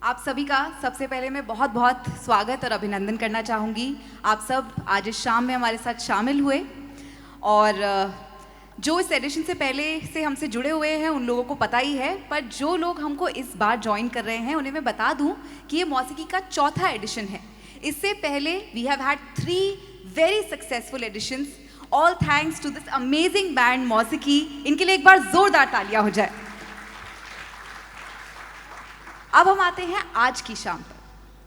आप सभी का सबसे पहले मैं बहुत बहुत स्वागत और अभिनंदन करना चाहूँगी। आप सब आज इस शाम में हमारे साथ शामिल हुए और जो इस एडिशन से पहले से हमसे जुड़े हुए हैं उन लोगों को पता ही है, पर जो लोग हमको इस बार ज्वाइन कर रहे हैं उन्हें मैं बता दूं कि ये मौसीकी का चौथा एडिशन है। इससे पहले we have had 3 very successful editions, all thanks to this amazing band Mausiqi. इनके लिए एक बार जोरदार तालियां हो जाए। अब हम आते हैं आज की शाम पर।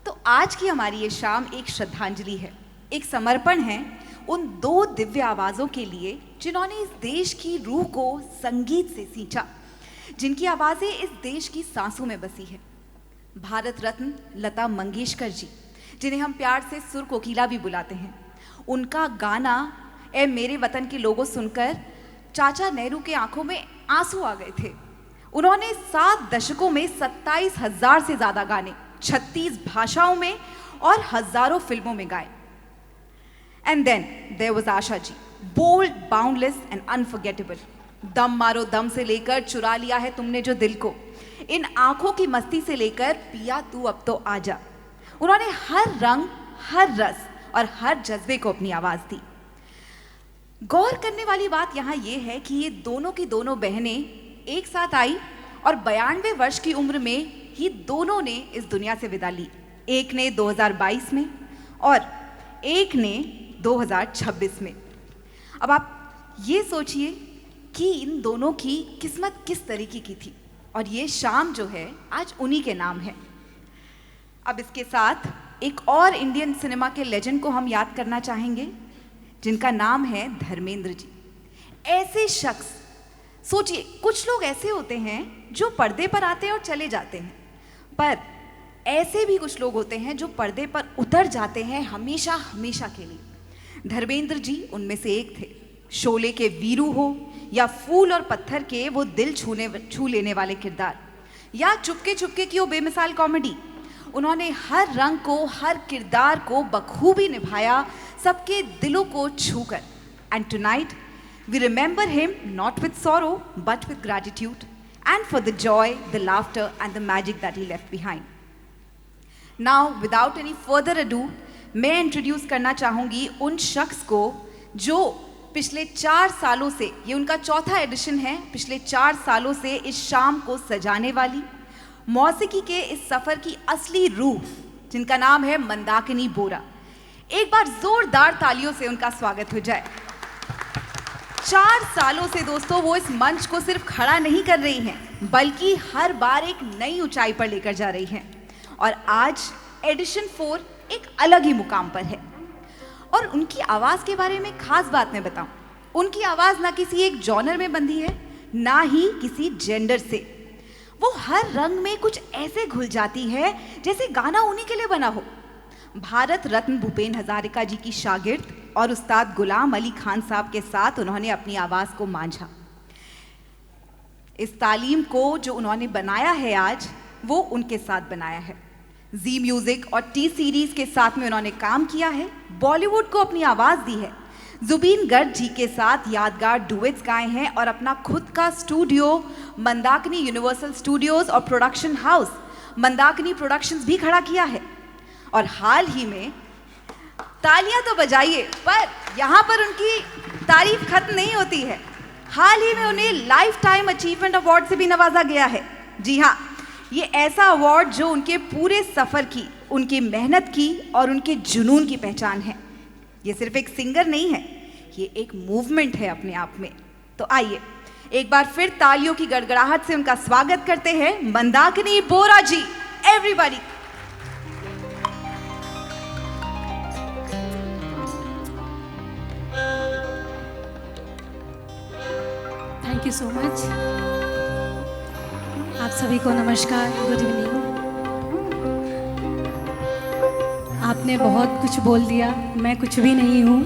तो आज की हमारी ये शाम एक श्रद्धांजलि है, एक समर्पण है उन 2 दिव्य आवाज़ों के लिए जिन्होंने इस देश की रूह को संगीत से सींचा, जिनकी आवाज़ें इस देश की सांसों में बसी है। भारत रत्न लता मंगेशकर जी, जिन्हें हम प्यार से सुर कोकिला भी बुलाते हैं, उनका गाना ए मेरे वतन के लोगों सुनकर चाचा नेहरू के आंखों में आंसू आ गए थे। उन्होंने 7 दशकों में 27,000 से ज़्यादा गाने 36 भाषाओं में और हज़ारों फिल्मों में गाए। And then there was Asha ji, bold, boundless and unforgettable। दम मारो दम से लेकर चुरा लिया है तुमने जो दिल को, इन आंखों की मस्ती से लेकर पिया तू अब तो आजा। उन्होंने हर रंग, हर रस और हर जज्बे को अपनी आवाज़ दी। गौर करने वाली बात यहाँ ये है कि ये दोनों की दोनों बहनें एक साथ आई और 92 वर्ष की उम्र में ही दोनों ने इस दुनिया से विदा ली। एक ने 2022 में और एक ने 2026 में। अब आप ये सोचिए कि इन दोनों की किस्मत किस तरीके की थी, और ये शाम जो है आज उन्हीं के नाम है। अब इसके साथ एक और इंडियन सिनेमा के लेजेंड को हम याद करना चाहेंगे, जिनका नाम है धर्मेंद्र जी। ऐसे शख्स, सोचिए, कुछ लोग ऐसे होते हैं जो पर्दे पर आते हैं और चले जाते हैं, पर ऐसे भी कुछ लोग होते हैं जो पर्दे पर उतर जाते हैं हमेशा हमेशा के लिए। धर्मेंद्र जी उनमें से एक थे। शोले के वीरू हो या फूल और पत्थर के वो दिल छू लेने वाले किरदार, या चुपके चुपके की वो बेमिसाल कॉमेडी, उन्होंने हर रंग को, हर किरदार को बखूबी निभाया, सबके दिलों को छूकर। And tonight we remember him not with sorrow but with gratitude, and for the joy, the laughter and the magic that he left behind. Now without any further ado, मैं इंट्रोड्यूस करना चाहूँगी उन शख्स को जो पिछले 4 सालों से, ये उनका चौथा एडिशन है, पिछले 4 सालों से इस शाम को सजाने वाली, मौसीकी के इस सफ़र की असली रूह, जिनका नाम है मंदाकिनी बोरा। एक बार जोरदार तालियों से उनका स्वागत हो जाए। 4 सालों से दोस्तों वो इस मंच को सिर्फ खड़ा नहीं कर रही हैं, बल्कि हर बार एक नई ऊंचाई पर लेकर जा रही हैं। और आज एडिशन 4 एक अलग ही मुकाम पर है। और उनकी आवाज़ के बारे में खास बात मैं बताऊं, उनकी आवाज़ ना किसी एक जॉनर में बंधी है, ना ही किसी जेंडर से। वो हर रंग में कुछ ऐसे घुल जाती है जैसे गाना उन्हीं के लिए बना हो। भारत रत्न भूपेन हजारिका जी की शागिर्द और उस्ताद गुलाम अली खान साहब के साथ उन्होंने अपनी आवाज़ को मांझा। इस तालीम को जो उन्होंने बनाया है आज, वो उनके साथ बनाया है। जी म्यूजिक और टी सीरीज के साथ में उन्होंने काम किया है, बॉलीवुड को अपनी आवाज़ दी है, जुबीन गर्ग जी के साथ यादगार डुएट्स गाए हैं और अपना खुद का स्टूडियो मंदाकिनी यूनिवर्सल स्टूडियोज और प्रोडक्शन हाउस मंदाकिनी प्रोडक्शंस भी खड़ा किया है। और हाल ही में, तालियां तो बजाइए, पर यहाँ पर उनकी तारीफ खत्म नहीं होती है, हाल ही में उन्हें लाइफ टाइम अचीवमेंट अवार्ड से भी नवाजा गया है। जी हाँ, ये ऐसा अवार्ड जो उनके पूरे सफ़र की, उनकी मेहनत की और उनके जुनून की पहचान है। ये सिर्फ एक सिंगर नहीं है, ये एक मूवमेंट है अपने आप में। तो आइए एक बार फिर तालियों की गड़गड़ाहट से उनका स्वागत करते हैं Mandakini Bora ji. Everybody thank you so much. आप सभी को नमस्कार, गुड इवनिंग। आपने बहुत कुछ बोल दिया, मैं कुछ भी नहीं हूँ,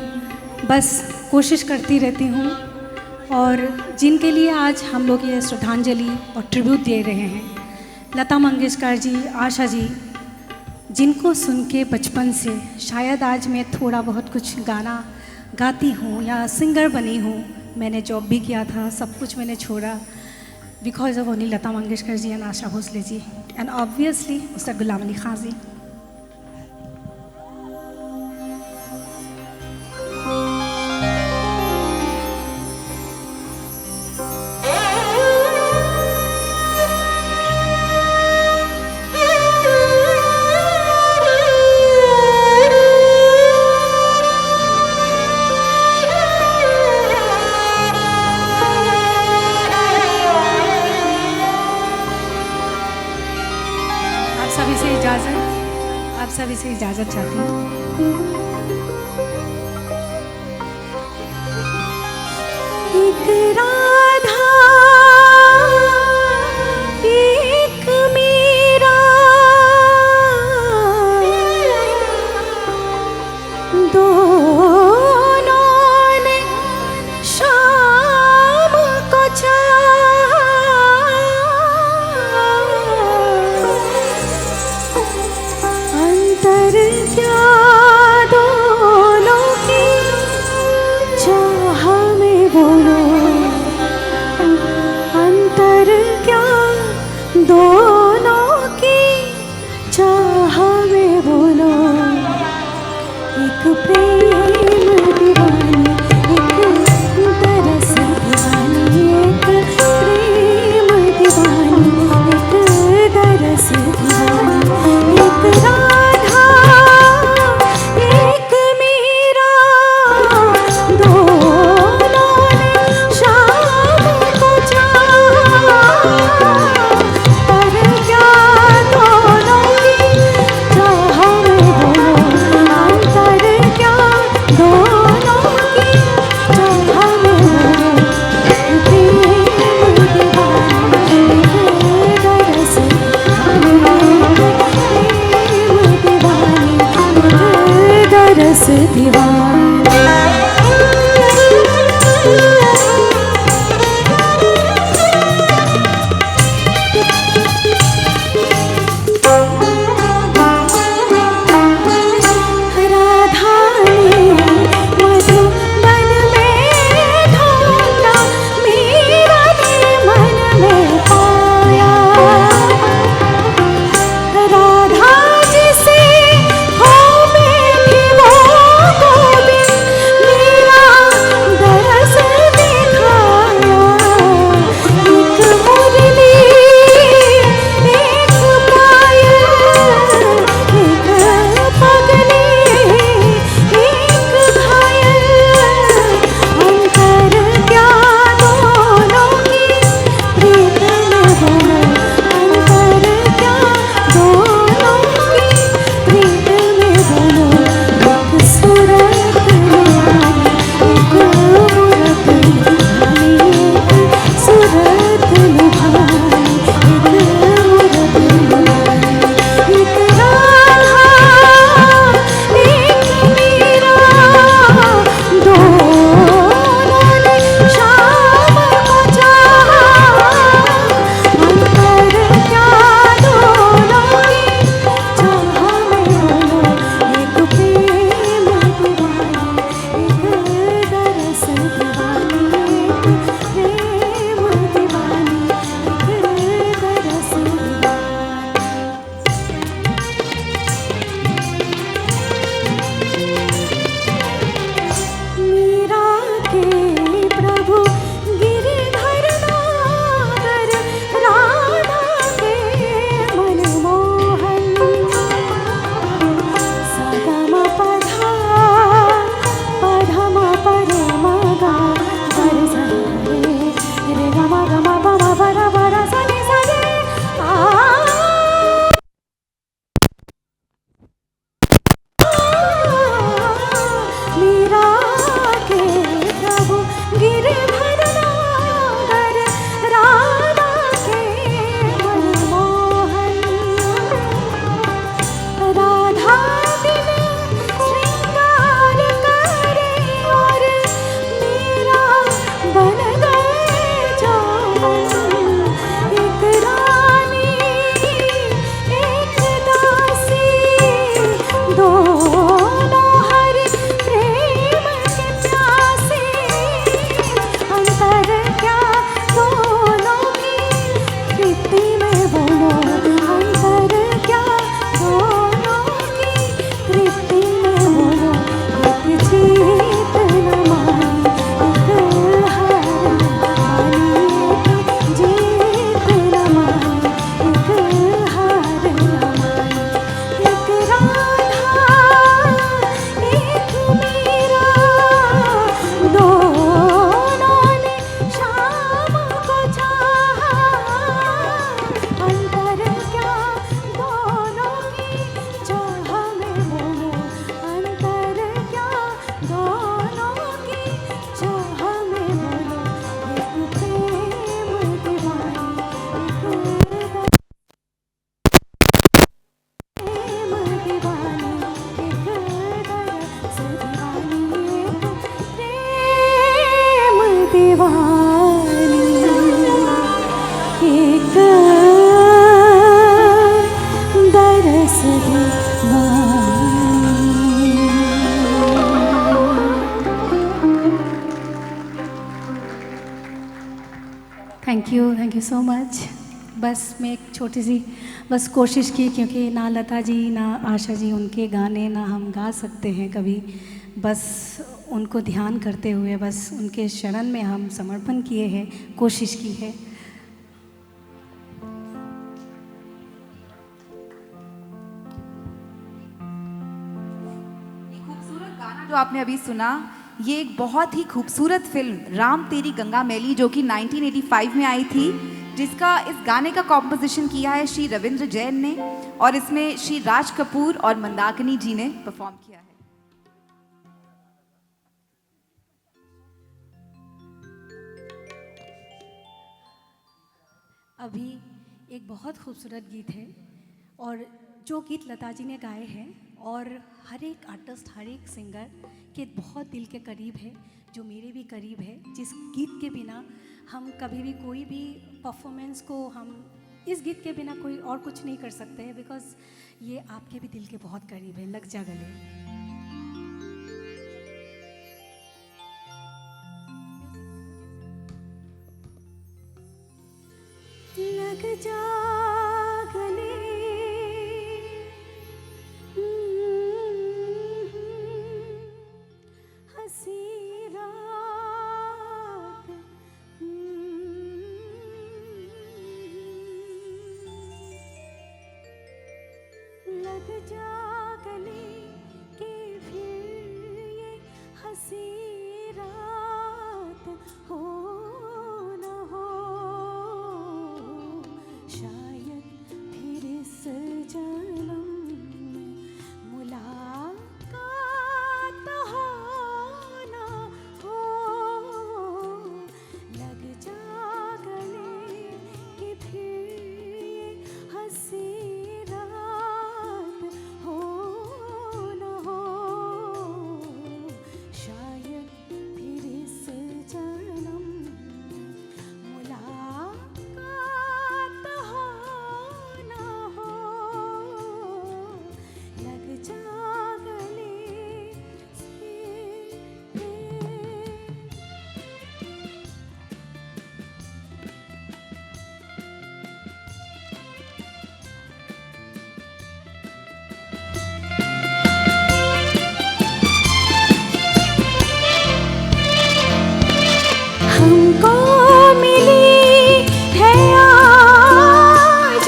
बस कोशिश करती रहती हूँ। और जिनके लिए आज हम लोग ये श्रद्धांजलि और ट्रिब्यूट दे रहे हैं, लता मंगेशकर जी, आशा जी, जिनको सुन के बचपन से शायद आज मैं थोड़ा बहुत कुछ गाना गाती हूँ या सिंगर बनी हूँ। मैंने जॉब भी किया था, सब कुछ मैंने छोड़ा, because of only Lata Mangeshkar ji and Asha Bhosle ji, and obviously Ustad Ghulam Ali Khan ji. आप सभी से इजाज़त चाहती हूँ। एक राधा एक मीरा दोनों ने शाम को अंतर क्या दो थैंक यू सो मच। बस मैं एक छोटी सी बस कोशिश की, क्योंकि ना लता जी ना आशा जी उनके गाने ना हम गा सकते हैं कभी, बस उनको ध्यान करते हुए बस उनके शरण में हम समर्पण किए हैं, कोशिश की है। खूबसूरत गाना जो आपने अभी सुना, ये एक बहुत ही खूबसूरत फिल्म राम तेरी गंगा मैली जो कि 1985 में आई थी, जिसका इस गाने का कॉम्पोजिशन किया है श्री रविंद्र जैन ने, और इसमें श्री राज कपूर और मंदाकिनी जी ने परफॉर्म किया है। अभी एक बहुत खूबसूरत गीत है, और जो गीत लता जी ने गाए हैं, और हर एक आर्टिस्ट हर एक सिंगर के बहुत दिल के करीब है, जो मेरे भी करीब है, जिस गीत के बिना हम कभी भी कोई भी परफॉर्मेंस को हम इस गीत के बिना कोई और कुछ नहीं कर सकते हैं, बिकॉज ये आपके भी दिल के बहुत करीब है। लग जा गले। लग जा गले, हंसी रात, लग जा गले कि फिर ये हंसी रात हो न हो, शायद फिर इस जन्म में मुलाकात हो न हो। लग जा गले कि फिर ये हंसी रात हो न हो, शायद फिर इस जन्म मुलाकात हो न हो। लग जा गले से। हमको मिली है आज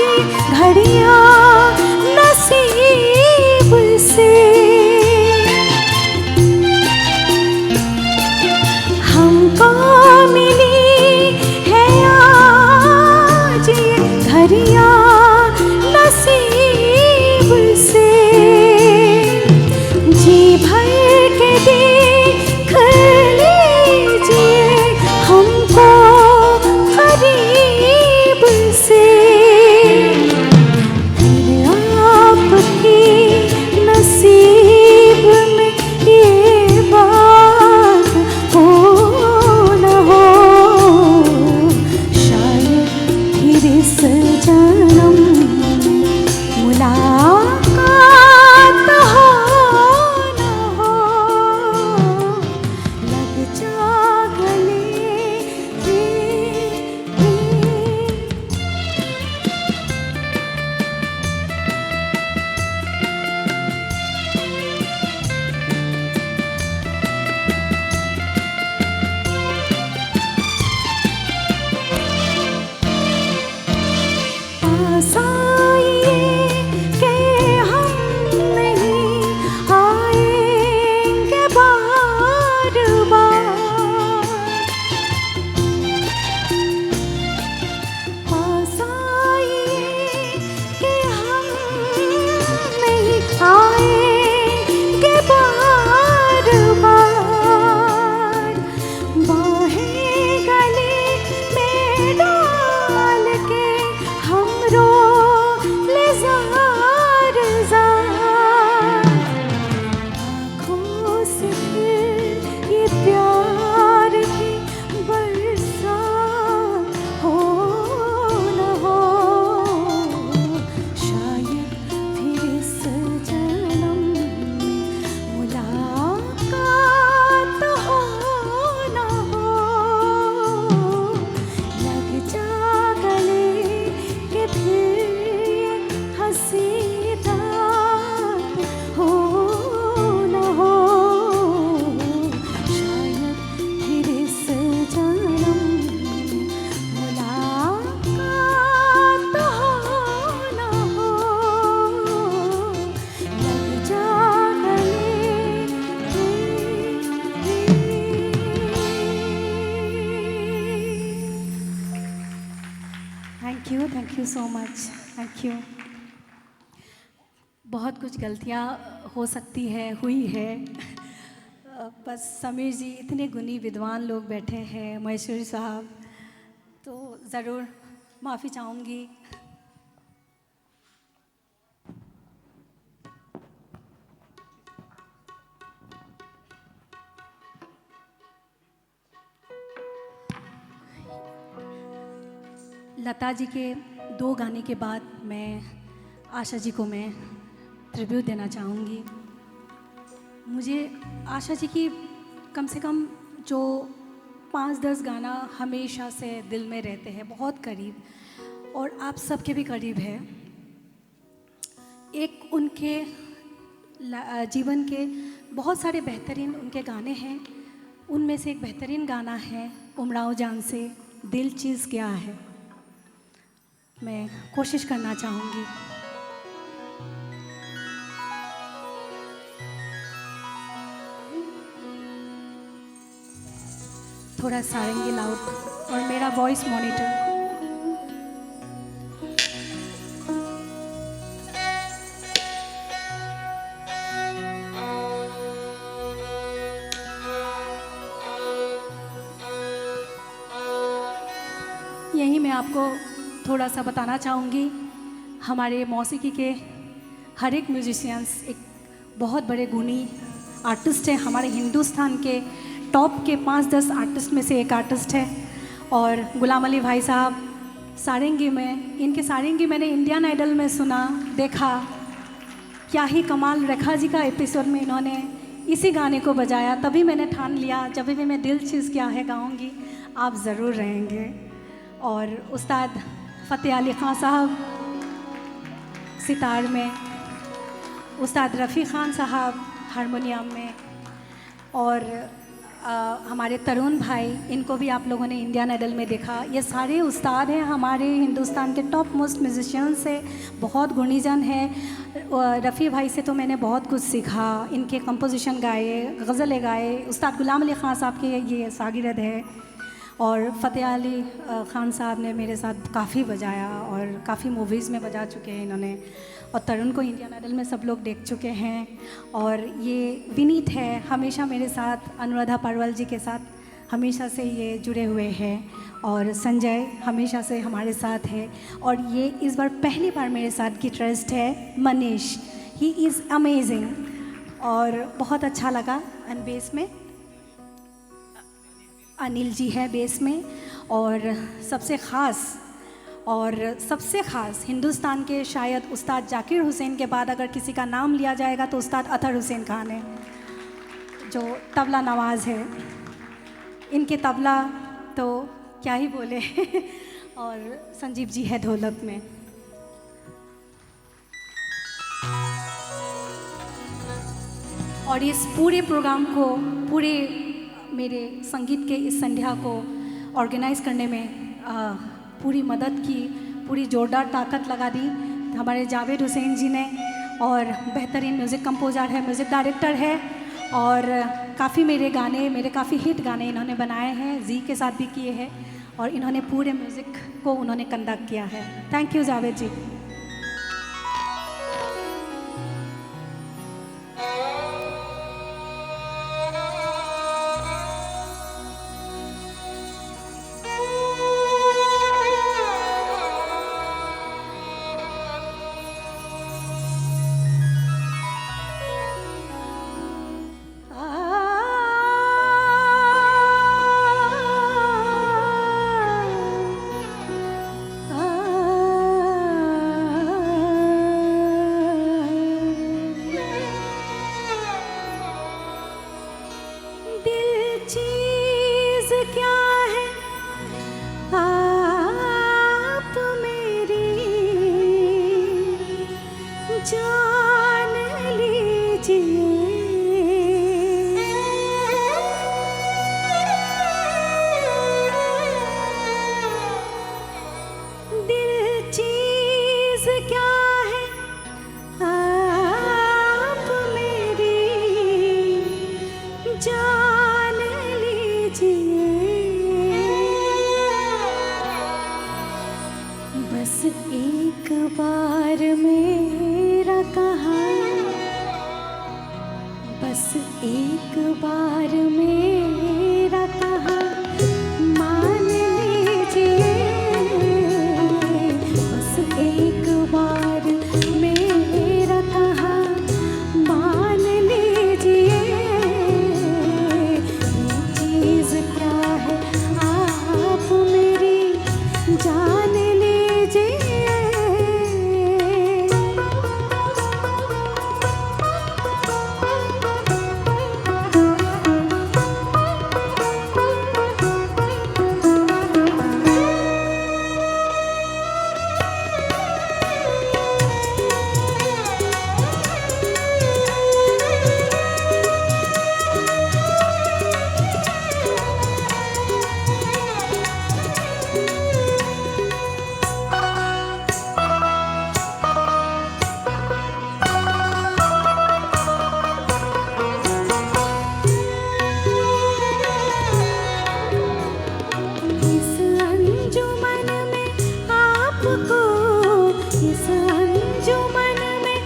घड़ियाँ नसीब से, हमको मिली है आज घड़ियाँ नसीब से। जी भर के देख लीजिए हमको thank you so much, thank you. बहुत कुछ गलतियाँ हो सकती है, हुई है। बस समीर जी, इतने गुणी विद्वान लोग बैठे हैं, महेश्वरी साहब, तो ज़रूर माफ़ी चाहूँगी। लता जी के 2 गाने के बाद मैं आशा जी को मैं ट्रिब्यूट देना चाहूँगी। मुझे आशा जी की कम से कम जो 5-10 गाना हमेशा से दिल में रहते हैं, बहुत करीब, और आप सबके भी करीब है। एक उनके जीवन के बहुत सारे बेहतरीन उनके गाने हैं, उनमें से एक बेहतरीन गाना है उमराव जान से दिल चीज़ क्या है। मैं कोशिश करना चाहूँगी। थोड़ा सारेंगे लाउड और मेरा वॉइस मॉनिटर। यही मैं आपको थोड़ा सा बताना चाहूँगी। हमारे मौसीकी के हर एक म्यूजिशियंस एक बहुत बड़े गुणी आर्टिस्ट हैं। हमारे हिंदुस्तान के टॉप के 5-10 आर्टिस्ट में से एक आर्टिस्ट है। और गुलाम अली भाई साहब सारंगी में, इनके सारंगी मैंने इंडियन आइडल में सुना, देखा, क्या ही कमाल। रेखा जी का एपिसोड में इन्होंने इसी गाने को बजाया, तभी मैंने ठान लिया जब भी मैं दिल चीज़ क्या है गाऊंगी आप ज़रूर रहेंगे। और उस्ताद फ़तेह अली ख़ान साहब सितार में, उस्ताद रफ़ी ख़ान साहब हारमोनियम में, और हमारे तरुण भाई, इनको भी आप लोगों ने इंडियन आइडल में देखा। ये सारे उस्ताद हैं, हमारे हिंदुस्तान के टॉप मोस्ट म्यूजिशियंस से, बहुत गुणीजन हैं। रफ़ी भाई से तो मैंने बहुत कुछ सीखा, इनके कंपोजिशन गाए, गज़लें गाए। उस्ताद गुलाम अली ख़ान साहब के ये शागिर्द है, और फ़तेह अली ख़ान साहब ने मेरे साथ काफ़ी बजाया और काफ़ी मूवीज़ में बजा चुके हैं इन्होंने। और तरुण को इंडियन आइडल में सब लोग देख चुके हैं। और ये विनीत है, हमेशा मेरे साथ, अनुराधा पारवाल जी के साथ हमेशा से ये जुड़े हुए हैं। और संजय हमेशा से हमारे साथ है। और ये इस बार पहली बार मेरे साथ गिटारिस्ट है मनीष, ही इज़ अमेजिंग, और बहुत अच्छा लगा। एंड बेस में अनिल जी है बेस में। और सबसे ख़ास हिंदुस्तान के शायद उस्ताद जाकिर हुसैन के बाद अगर किसी का नाम लिया जाएगा तो उस्ताद अतहर हुसैन खान है, जो तबला नवाज़ है। इनके तबला तो क्या ही बोले और संजीव जी है ढोलक में। और इस पूरे प्रोग्राम को, पूरे मेरे संगीत के इस संध्या को ऑर्गेनाइज़ करने में पूरी मदद की, पूरी जोरदार ताकत लगा दी हमारे जावेद हुसैन जी ने। और बेहतरीन म्यूज़िक कंपोज़र है, म्यूज़िक डायरेक्टर है, और काफ़ी मेरे काफ़ी हिट गाने इन्होंने बनाए हैं, जी के साथ भी किए हैं, और इन्होंने पूरे म्यूज़िक को उन्होंने कंडक्ट किया है। थैंक यू जावेद जी। बस एक बार मेरा कहा, बस एक बार मेरा कहा मान लीजिए, बस एक बार मेरा कहा मान लीजिए, ये चीज़ क्या है आप मेरी जान लीजिए। इस अंजुमन में आपको, इस अंजुमन में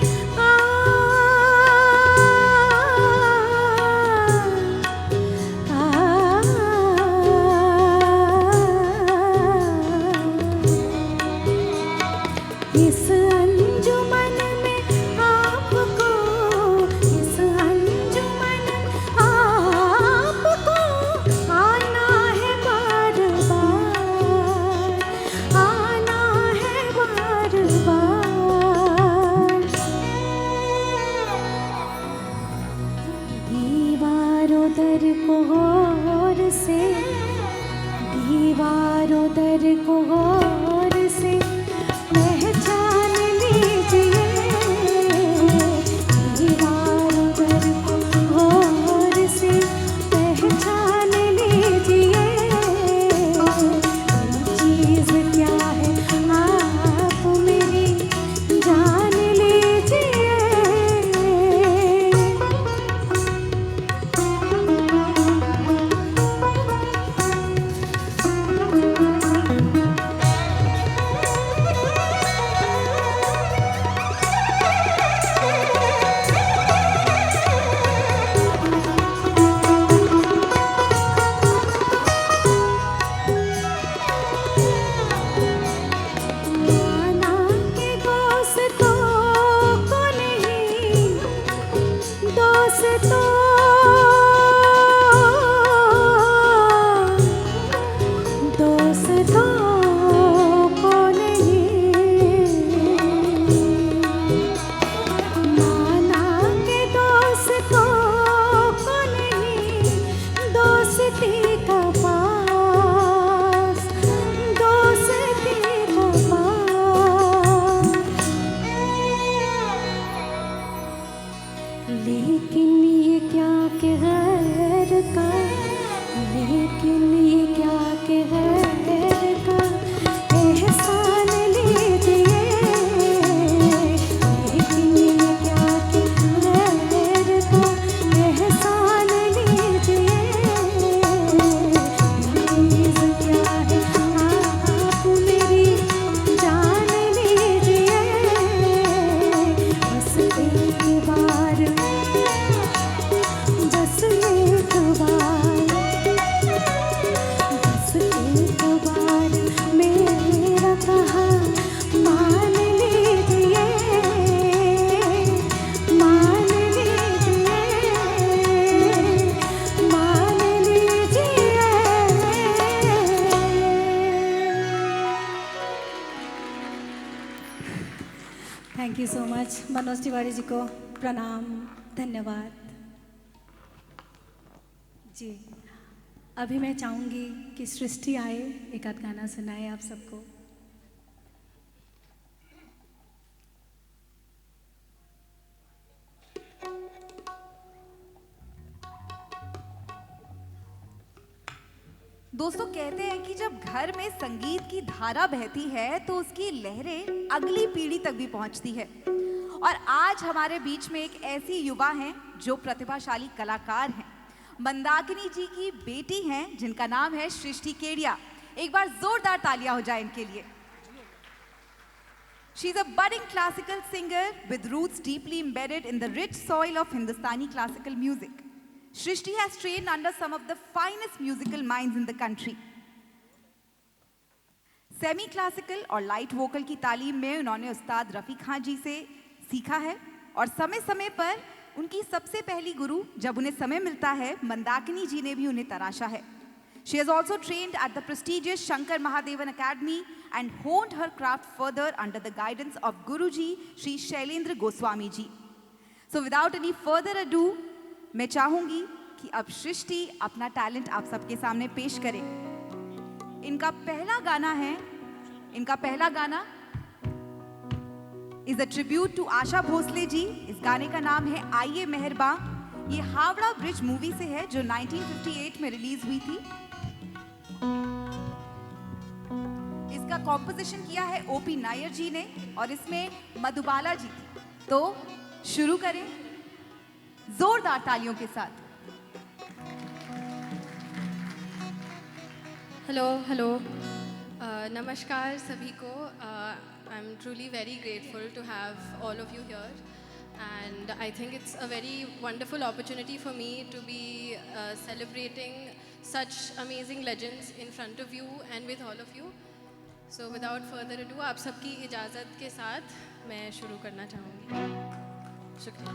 इस अंजुमन में आपको, इस अंजुमन आपको आना है बार बार, आना है बार बार। दीवारों दर को गौर से, दीवारों दर को गौर से पहचान लीजिए, दीवारों दर को गौर से पहचान लीजिए, ये चीज़ क्या है आप मेरी जान लीजिए। माना के दोस्तों को नहीं, दोस्तों दोस्तों को नहीं, माना के दोस्तों को नहीं, दोस्ती का पास, दोस्ती का पास। लेकिन ये क्या के गैर का, लेकिन ये क्या के गैर का एहसान लीजिए, लेकिन ये क्या के गैर का एहसान लीजिए, चीज़ क्या है आप मेरी जान लीजिए। बस एक बार, बस एक बार, बस एक बार मेरा कहा मान लीजिए, मान लीजिए, मान लीजिए। Thank you so much. Manoj Tiwari ji को प्रणाम, धन्यवाद जी। अभी मैं चाहूँगी कि सृष्टि आए, एक आध गाना सुनाए आप सबको। दोस्तों कहते हैं कि जब घर में संगीत की धारा बहती है तो उसकी लहरें अगली पीढ़ी तक भी पहुंचती है। और आज हमारे बीच में एक ऐसी युवा हैं जो प्रतिभाशाली कलाकार हैं, मंदाकिनी जी की बेटी हैं जिनका नाम है सृष्टि केडिया। एक बार जोरदार तालियां हो जाए इनके लिए। She's a budding classical singer with roots deeply embedded in the rich soil of Hindustani classical music. Shrishti has trained under some of the finest musical minds in the country. Semi classical और light vocal की तालीम में उन्होंने उस्ताद रफ़ी खां जी से सीखा है और समय समय पर उनकी सबसे पहली गुरु जब उन्हें समय मिलता है मंदाकिनी जी ने भी उन्हें तराशा है. She has also trained at the prestigious Shankar Mahadevan Academy and honed her craft further under the guidance of Guruji Shri Shailendra Goswami ji. So without any further ado, मैं चाहूंगी कि अब सृष्टि अपना टैलेंट आप सबके सामने पेश करें. इनका पहला गाना is a tribute to Asha Bhosle ji. इस गाने का नाम है आइए मेहरबां. ये हावड़ा ब्रिज मूवी से है जो 1958 में रिलीज हुई थी. इसका कॉम्पोजिशन किया है ओपी नायर जी ने और इसमें मधुबाला जी थी. तो शुरू करें जोरदार तालियों के साथ. हेलो नमस्कार सभी को. I am truly very grateful to have all of you here and I think it's a very wonderful opportunity for me to be celebrating such amazing legends in front of you and with all of you. So without further ado, आप सबकी इजाज़त के साथ मैं शुरू करना चाहूँगी. शुक्रिया.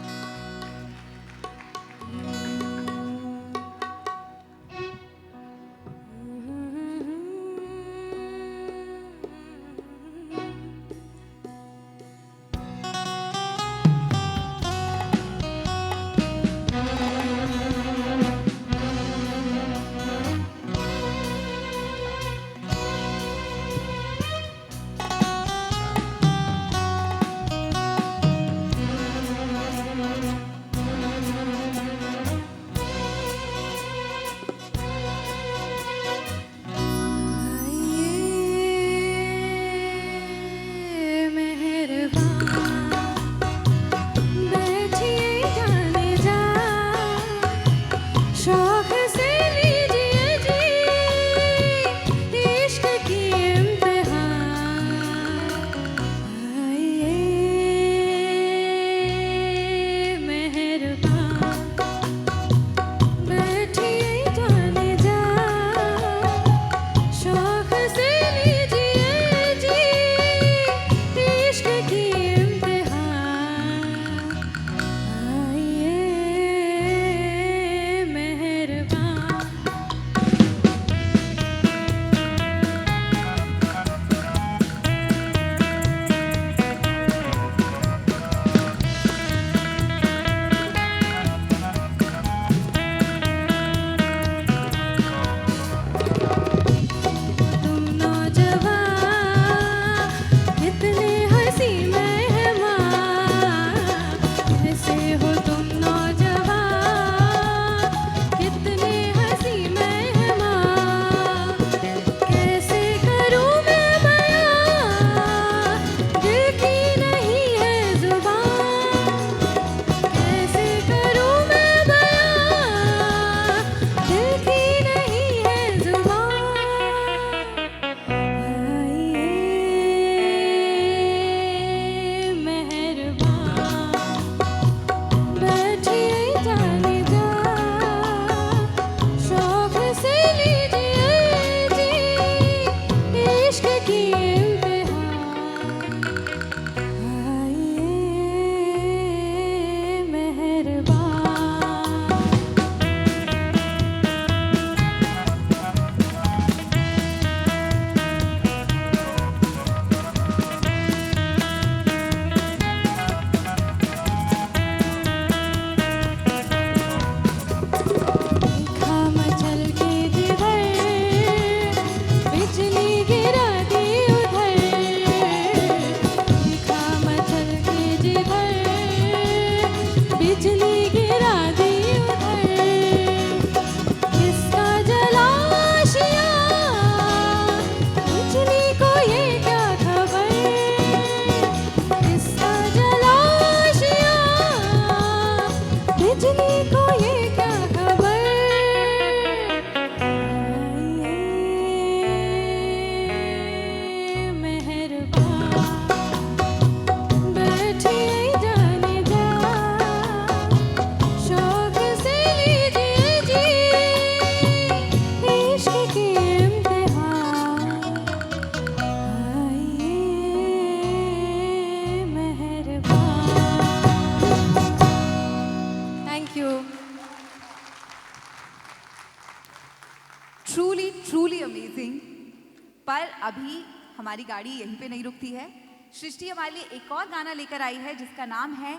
अभी हमारी गाड़ी यहीं पे नहीं रुकती है। सृष्टि हमारे लिए एक और गाना लेकर आई है जिसका नाम है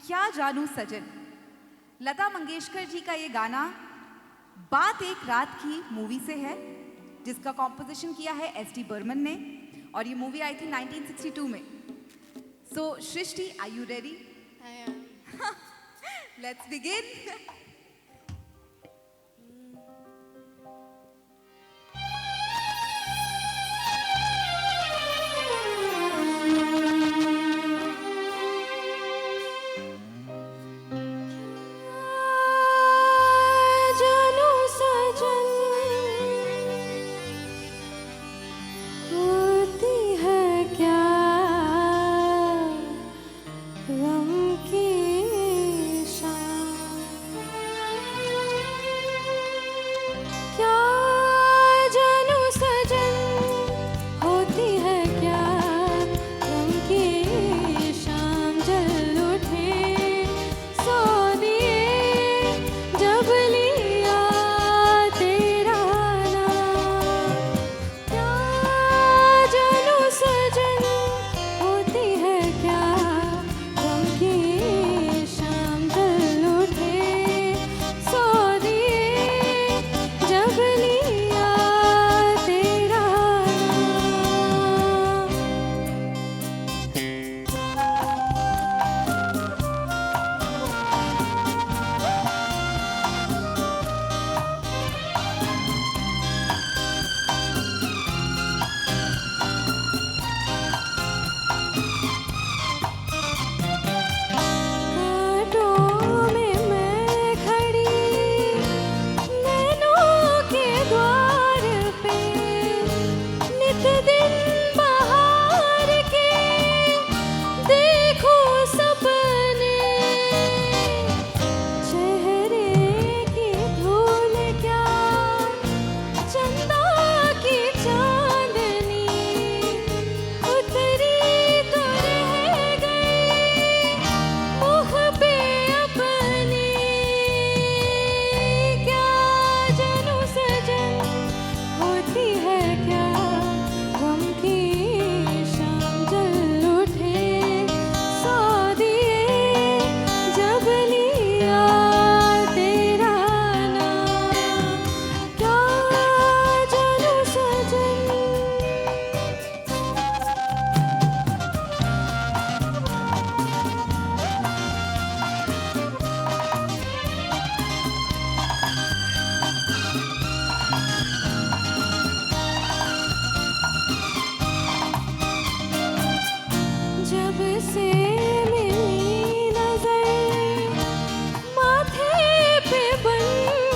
क्या जानू सजन। लता मंगेशकर जी का ये गाना बात एक रात की मूवी से है, जिसका कॉम्पोजिशन किया है एस.डी. बर्मन ने, और ये मूवी आई थी 1962 में। So Srishti, are you ready? I am. Let's begin. जानू सजन होती है क्या गम की शाम, क्या जानू सजन होती है क्या गम की शाम, जल उठे सो दिए जब लिया तेरा नाम, क्या जानू सजन होती है क्या गम की शाम, जल उठे सो दिए जब लिया तेरा कांटों में मैं खड़ी नैनों के द्वार पे, नित दिन बहार के देखो सपने, चेहरे की धूल क्या चंदा की चांदनी, उतरी तो रह गई मुख पे अपनी, क्या जानू सजन होती है क्या गम की शाम, जल उठे सो दिए जब लिया तेरा नाम, क्या जानू सजन। जब से मिली नजर माथे पे बन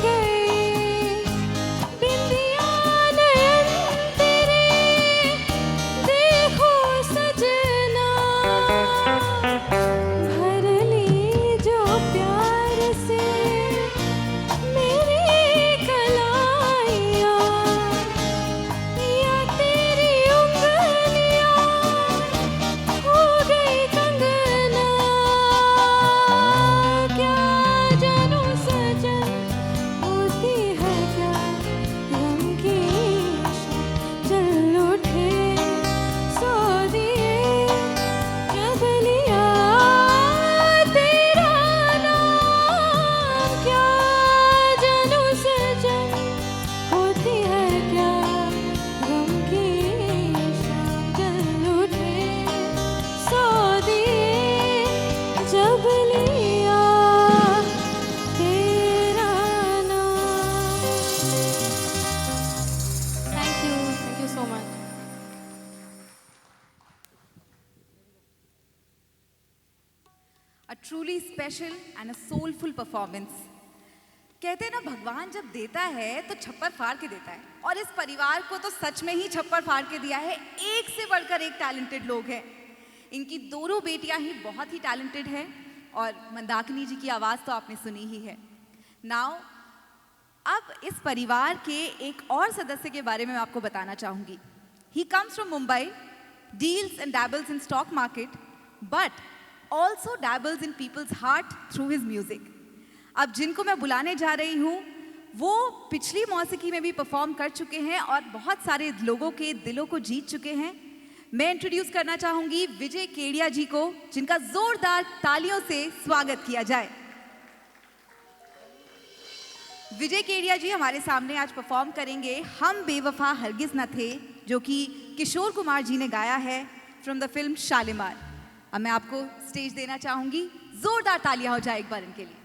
गई बिंदिया नयन तेरे, देखो सजना भर ली जो प्यार से मेरी कलाइयाँ, या तेरी उंगलियाँ हो गई कंगना, क्या जानू सजन होती है क्या गम की शाम, जल उठे सो दिए जब लिया तेरा नाम, क्या जानू सजन होती है क्या गम की शाम, जल उठे सो दिए जब लिया तेरा नाम। Thank you so much. A truly special and a soulful performance. कहते हैं ना, भगवान जब देता है तो छप्पर फाड़ के देता है, और इस परिवार को तो सच में ही छप्पर फाड़ के दिया है। एक से बढ़कर एक टैलेंटेड लोग हैं। इनकी दोनों बेटियां ही बहुत ही टैलेंटेड हैं, और मंदाकिनी जी की आवाज़ तो आपने सुनी ही है। नाउ अब इस परिवार के एक और सदस्य के बारे में मैं आपको बताना चाहूँगी। He comes from Mumbai, deals and dabbles in stock market, but also dabbles in people's heart through his music. अब जिनको मैं बुलाने जा रही हूँ वो पिछली मौसीकी में भी परफॉर्म कर चुके हैं और बहुत सारे लोगों के दिलों को जीत चुके हैं। मैं इंट्रोड्यूस करना चाहूंगी विजय केडिया जी को, जिनका जोरदार तालियों से स्वागत किया जाए। विजय केडिया जी हमारे सामने आज परफॉर्म करेंगे हम बेवफा हरगिज न थे, जो कि किशोर कुमार जी ने गाया है फ्रॉम द फिल्म शालीमार। अब मैं आपको स्टेज देना चाहूंगी, जोरदार तालियां हो जाए एक बार इनके लिए।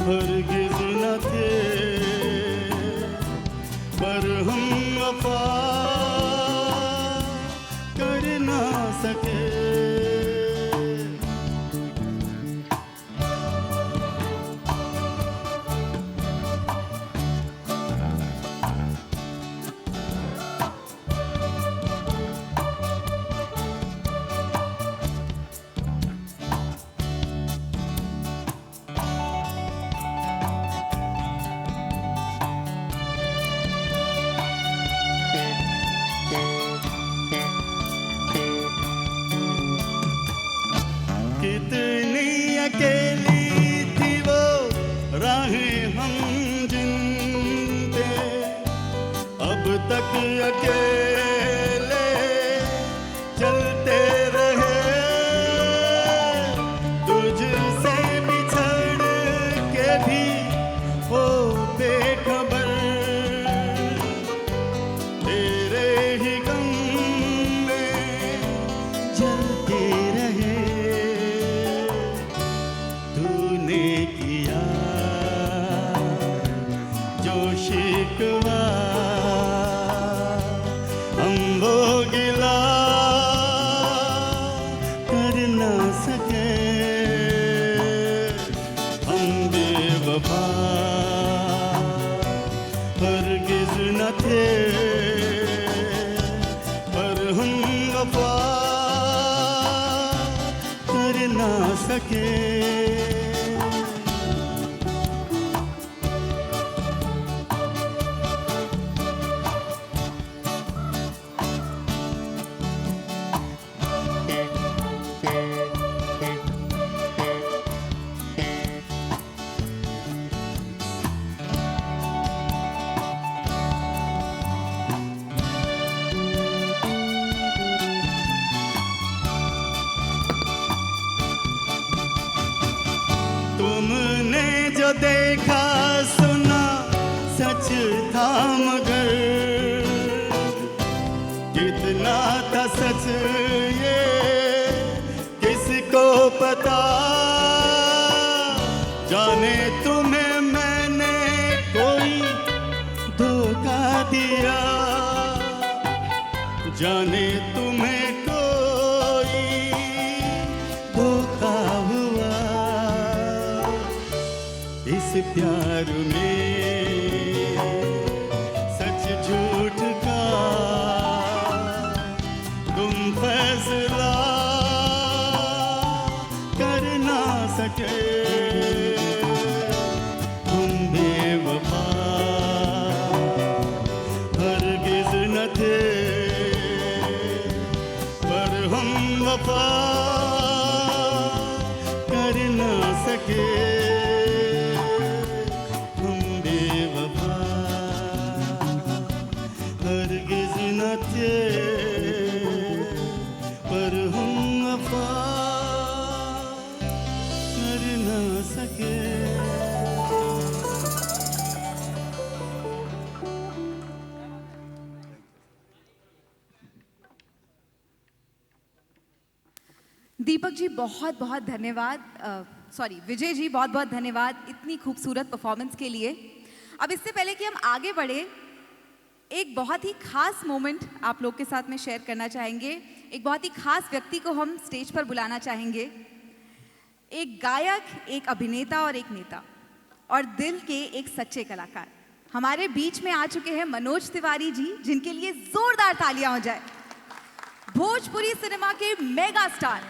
हरगिज़ न थे पर हम वफा कर ना सके। कितनी अकेली थी वो राहें हम जिनते, अब तक अकेले चलते रहे। तुझसे बिछड़ के भी हो बेखबर, तेरे ही गम में जलते रहे। तूने किया जो शिकवा, हम वो गिला कर ना सके। हम बेवफा हरगिज़ न थे पर हम वफा कर ना सके। तुमने जो देखा सुना सच था, मगर कितना था सच ये किसको पता। जाने तुम्हें मैंने कोई धोखा दिया, जाने तुम्हें कोई धोखा हुआ। इस प्यार में सच झूठ का तुम फैसला कर ना सके। तुम बेवफा हरगिज़ न थे पर हम वफा कर ना सके। हरगिज़ न थे पर हम वफा कर ना सके। दीपक जी बहुत बहुत धन्यवाद, सॉरी विजय जी बहुत बहुत धन्यवाद इतनी खूबसूरत परफॉर्मेंस के लिए। अब इससे पहले कि हम आगे बढ़े, एक बहुत ही खास मोमेंट आप लोग के साथ में शेयर करना चाहेंगे। एक बहुत ही खास व्यक्ति को हम स्टेज पर बुलाना चाहेंगे। एक गायक, एक अभिनेता और एक नेता और दिल के एक सच्चे कलाकार हमारे बीच में आ चुके हैं मनोज तिवारी जी, जिनके लिए जोरदार तालियां हो जाए। भोजपुरी सिनेमा के मेगा स्टार,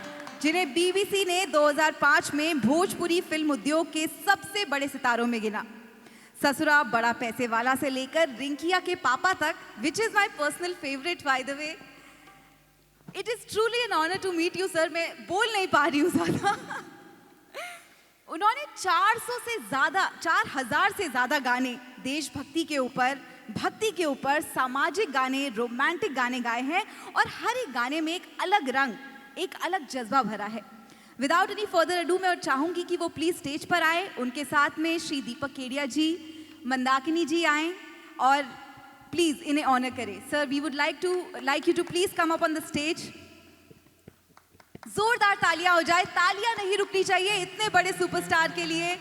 जिन्हें बीबीसी ने 2005 में भोजपुरी फिल्म उद्योग के सबसे बड़े सितारों में गिना। ससुरा बड़ा पैसे वाला से लेकर रिंकिया के पापा तक, which is my personal favourite by the way. It is truly an honour to meet you sir. मैं बोल नहीं पा रही हूँ ज्यादा। उन्होंने 4,000 से ज्यादा गाने देशभक्ति के ऊपर, भक्ति के ऊपर, सामाजिक गाने, रोमांटिक गाने गाए हैं और हर एक गाने में एक अलग रंग, एक अलग जज्बा भरा है। विदाउट एनी फर्दर अडू मैं और चाहूंगी कि वो प्लीज स्टेज पर आए। उनके साथ में श्री दीपक केडिया जी, मंदाकिनी जी आए और प्लीज इन्हें ऑनर करें। Sir, we would like you to please come up on the stage. जोरदार तालियां हो जाए, तालियां नहीं रुकनी चाहिए इतने बड़े सुपरस्टार के लिए।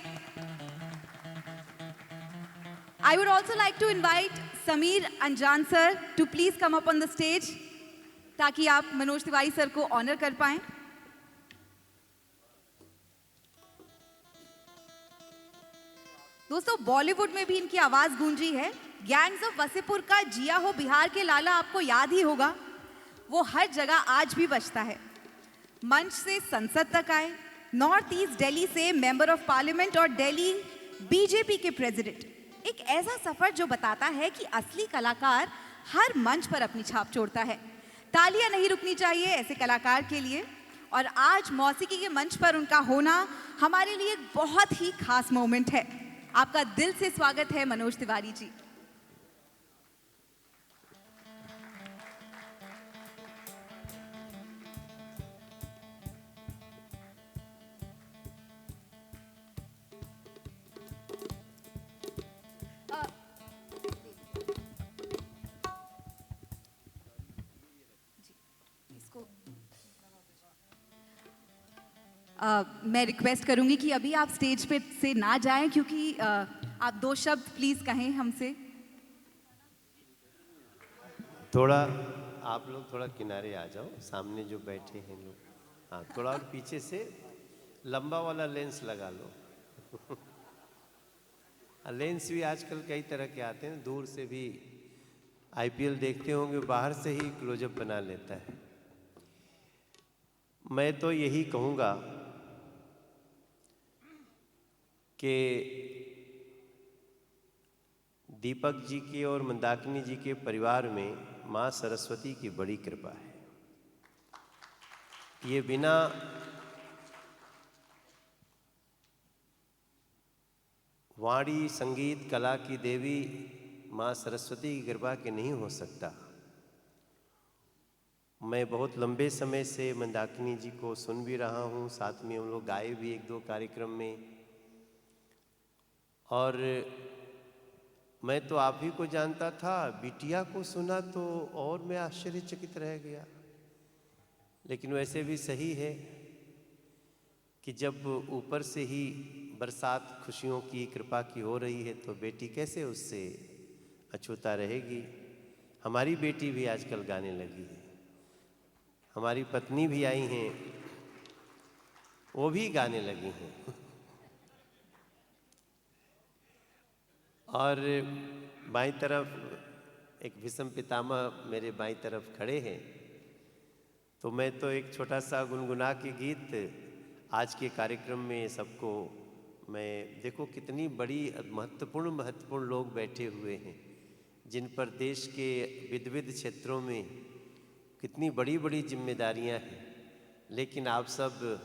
I would also like to invite Sameer Anjaan sir to please come up on the stage, ताकि आप मनोज तिवारी सर को ऑनर कर पाएं। दोस्तों, बॉलीवुड में भी इनकी आवाज गूंजी है। गैंग्स ऑफ वसेपुर का जिया हो बिहार के लाला आपको याद ही होगा, वो हर जगह आज भी बजता है। मंच से संसद तक आए, नॉर्थ ईस्ट दिल्ली से मेंबर ऑफ पार्लियामेंट और दिल्ली बीजेपी के प्रेसिडेंट। एक ऐसा सफर जो बताता है कि असली कलाकार हर मंच पर अपनी छाप छोड़ता है। तालियां नहीं रुकनी चाहिए ऐसे कलाकार के लिए। और आज मौसीकी के मंच पर उनका होना हमारे लिए एक बहुत ही खास मोमेंट है। आपका दिल से स्वागत है मनोज तिवारी जी। मैं रिक्वेस्ट करूंगी कि अभी आप स्टेज पे से ना जाएं, क्योंकि आप 2 शब्द प्लीज कहें हमसे। थोड़ा आप लोग थोड़ा किनारे आ जाओ, सामने जो बैठे हैं लोग, हाँ थोड़ा और पीछे से लंबा वाला लेंस लगा लो। लेंस भी आजकल कई तरह के आते हैं, दूर से भी आईपीएल देखते होंगे, बाहर से ही क्लोजअप बना लेता है। मैं तो यही कहूँगा कि दीपक जी के और मंदाकिनी जी के परिवार में माँ सरस्वती की बड़ी कृपा है। ये बिना वाणी संगीत कला की देवी माँ सरस्वती की कृपा के नहीं हो सकता। मैं बहुत लंबे समय से मंदाकिनी जी को सुन भी रहा हूँ, साथ में हम लोग गाए भी 1-2 कार्यक्रम में। और मैं तो आप ही को जानता था, बिटिया को सुना तो और मैं आश्चर्यचकित रह गया। लेकिन वैसे भी सही है कि जब ऊपर से ही बरसात खुशियों की कृपा की हो रही है तो बेटी कैसे उससे अछूता रहेगी। हमारी बेटी भी आजकल गाने लगी है, हमारी पत्नी भी आई हैं, वो भी गाने लगी हैं। और बाईं तरफ एक भीष्म पितामह मेरे बाईं तरफ खड़े हैं, तो मैं तो एक छोटा सा गुनगुना के गीत आज के कार्यक्रम में सबको, मैं देखो कितनी बड़ी महत्वपूर्ण लोग बैठे हुए हैं, जिन पर देश के विविध क्षेत्रों में कितनी बड़ी बड़ी जिम्मेदारियां हैं, लेकिन आप सब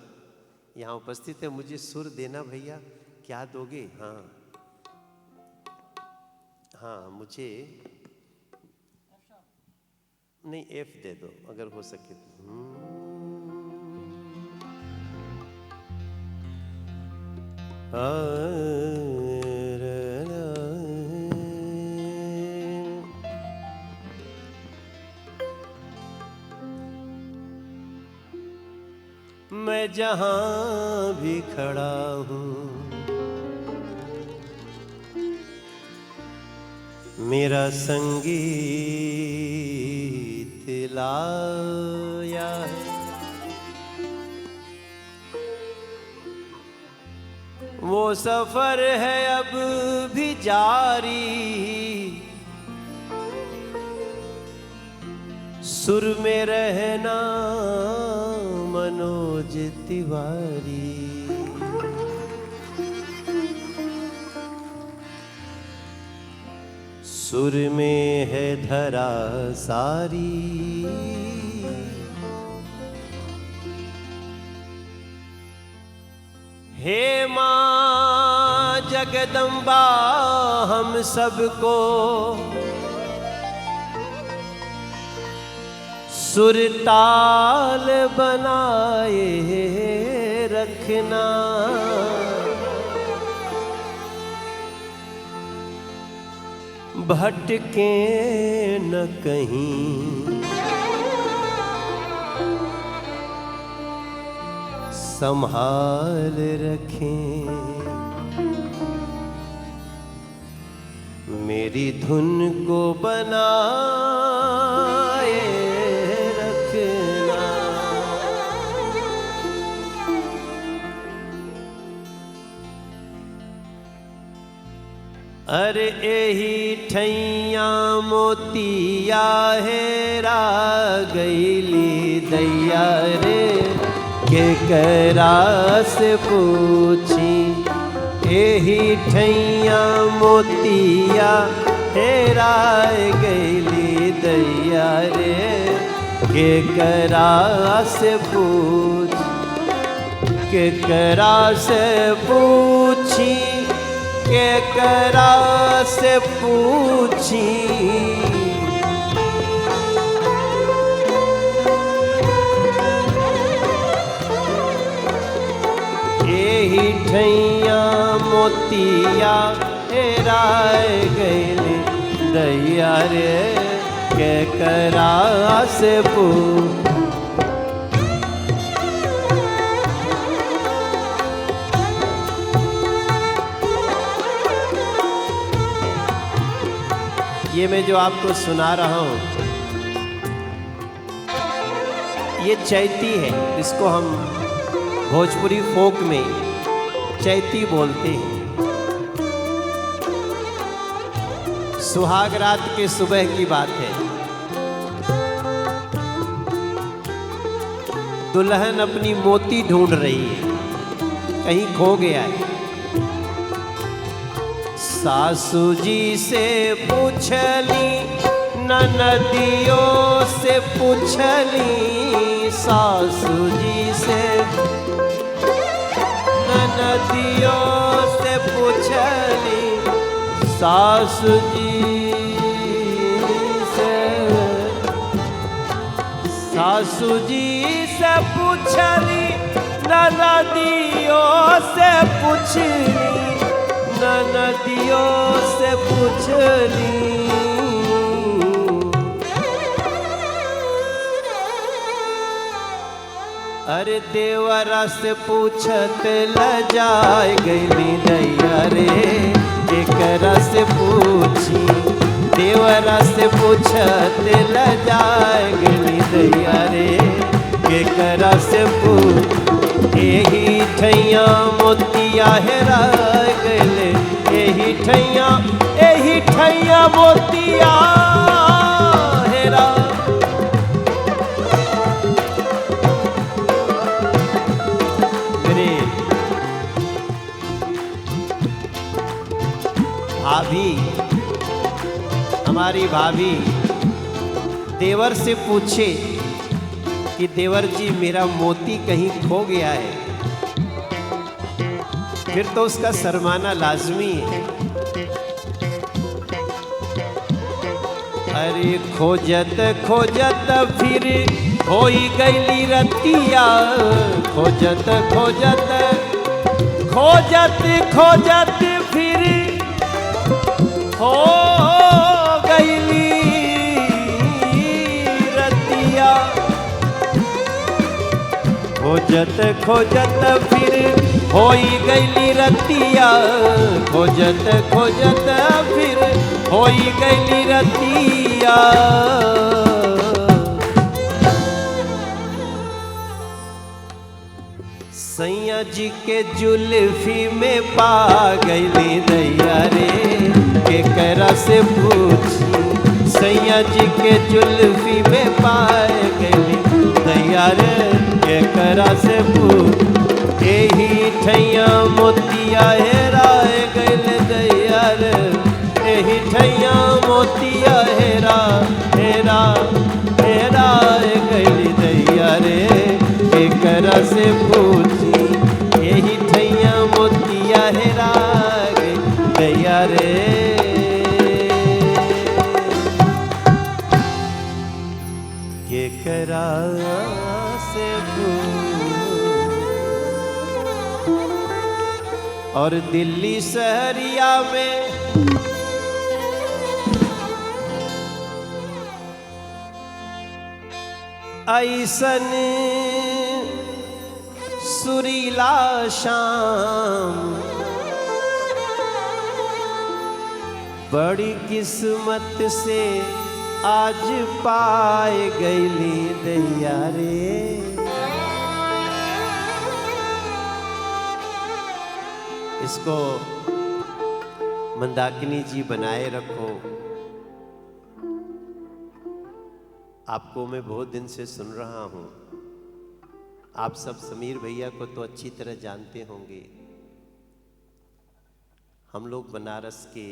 यहाँ उपस्थित हैं। मुझे सुर देना भैया, क्या दोगे? हाँ हाँ, मुझे नहीं एफ दे दो अगर हो सके तो। मैं जहाँ भी खड़ा हूँ मेरा संगीत लाया है, वो सफर है अब भी जारी, सुर में रहना मनोज तिवारी। सुर में है धरा सारी, हे माँ जगदम्बा हम सबको सुरताल बनाए रखना। भटके न कहीं संभाल रखें। मेरी धुन को बनाए रखना। अरे एही ठैया मोतिया हेरा गईली दैया रे के करा से पूछी। एही ठैया मोतिया हेरा गईली दैया रे के करा से पूछ। के करा से पूछी के करा से पूछी। एही ठैया मोतिया हेराए गईली दैया रे के करा से पूछ। ये मैं जो आपको सुना रहा हूँ ये चैती है। इसको हम भोजपुरी फोक में चैती बोलते हैं। सुहाग रात के सुबह की बात है। दुल्हन अपनी मोती ढूंढ रही है, कहीं खो गया है। सासू जी से पूछली ननदियों से पूछली। सासू जी से ननदियों से पूछली। सासू जी से सासू जी से पूछली ननदियों से पूछली। नदियों से पूछली। अरे देवरा से पूछत लजाए गईली दैया रे एकरा से पूछी। देवरा से पूछत लजाए गईली दैया रे एकरा से पूछ। एही ठैया मोतिया हेरा गईले। एही ठैया मोतिया हेरा। मेरे भाभी, हमारी भाभी देवर से पूछे कि देवर जी मेरा मोती कहीं खो गया है, फिर तो उसका शर्माना लाजमी है। अरे खोजत खोजत फिर होई गईली रतिया। खोजत खोजत खोजत खोजत फिर हो गईली रतिया। खोजत खोजत फिर होई गईली रतिया। खोजत खोजत फिर होई गईली रतिया। सैया जी के जुल्फी में पा गईली दैया रे केकरा से पूछी। सैया जी के जुल्फी में पाए गईली दैया रे केकरा से पूछ। एही ठैया मोतिया हेराए गईले दैया रे। एही ठैया मोतिया हेरा हेरा हेराए गईली दैया रे केकरा से पूछी। एही ठैया और दिल्ली शहरिया में ऐसन सुरीला शाम बड़ी किस्मत से आज पाए गईली दैया रे। इसको मंदाकिनी जी बनाए रखो। आपको मैं बहुत दिन से सुन रहा हूं। आप सब समीर भैया को तो अच्छी तरह जानते होंगे। हम लोग बनारस के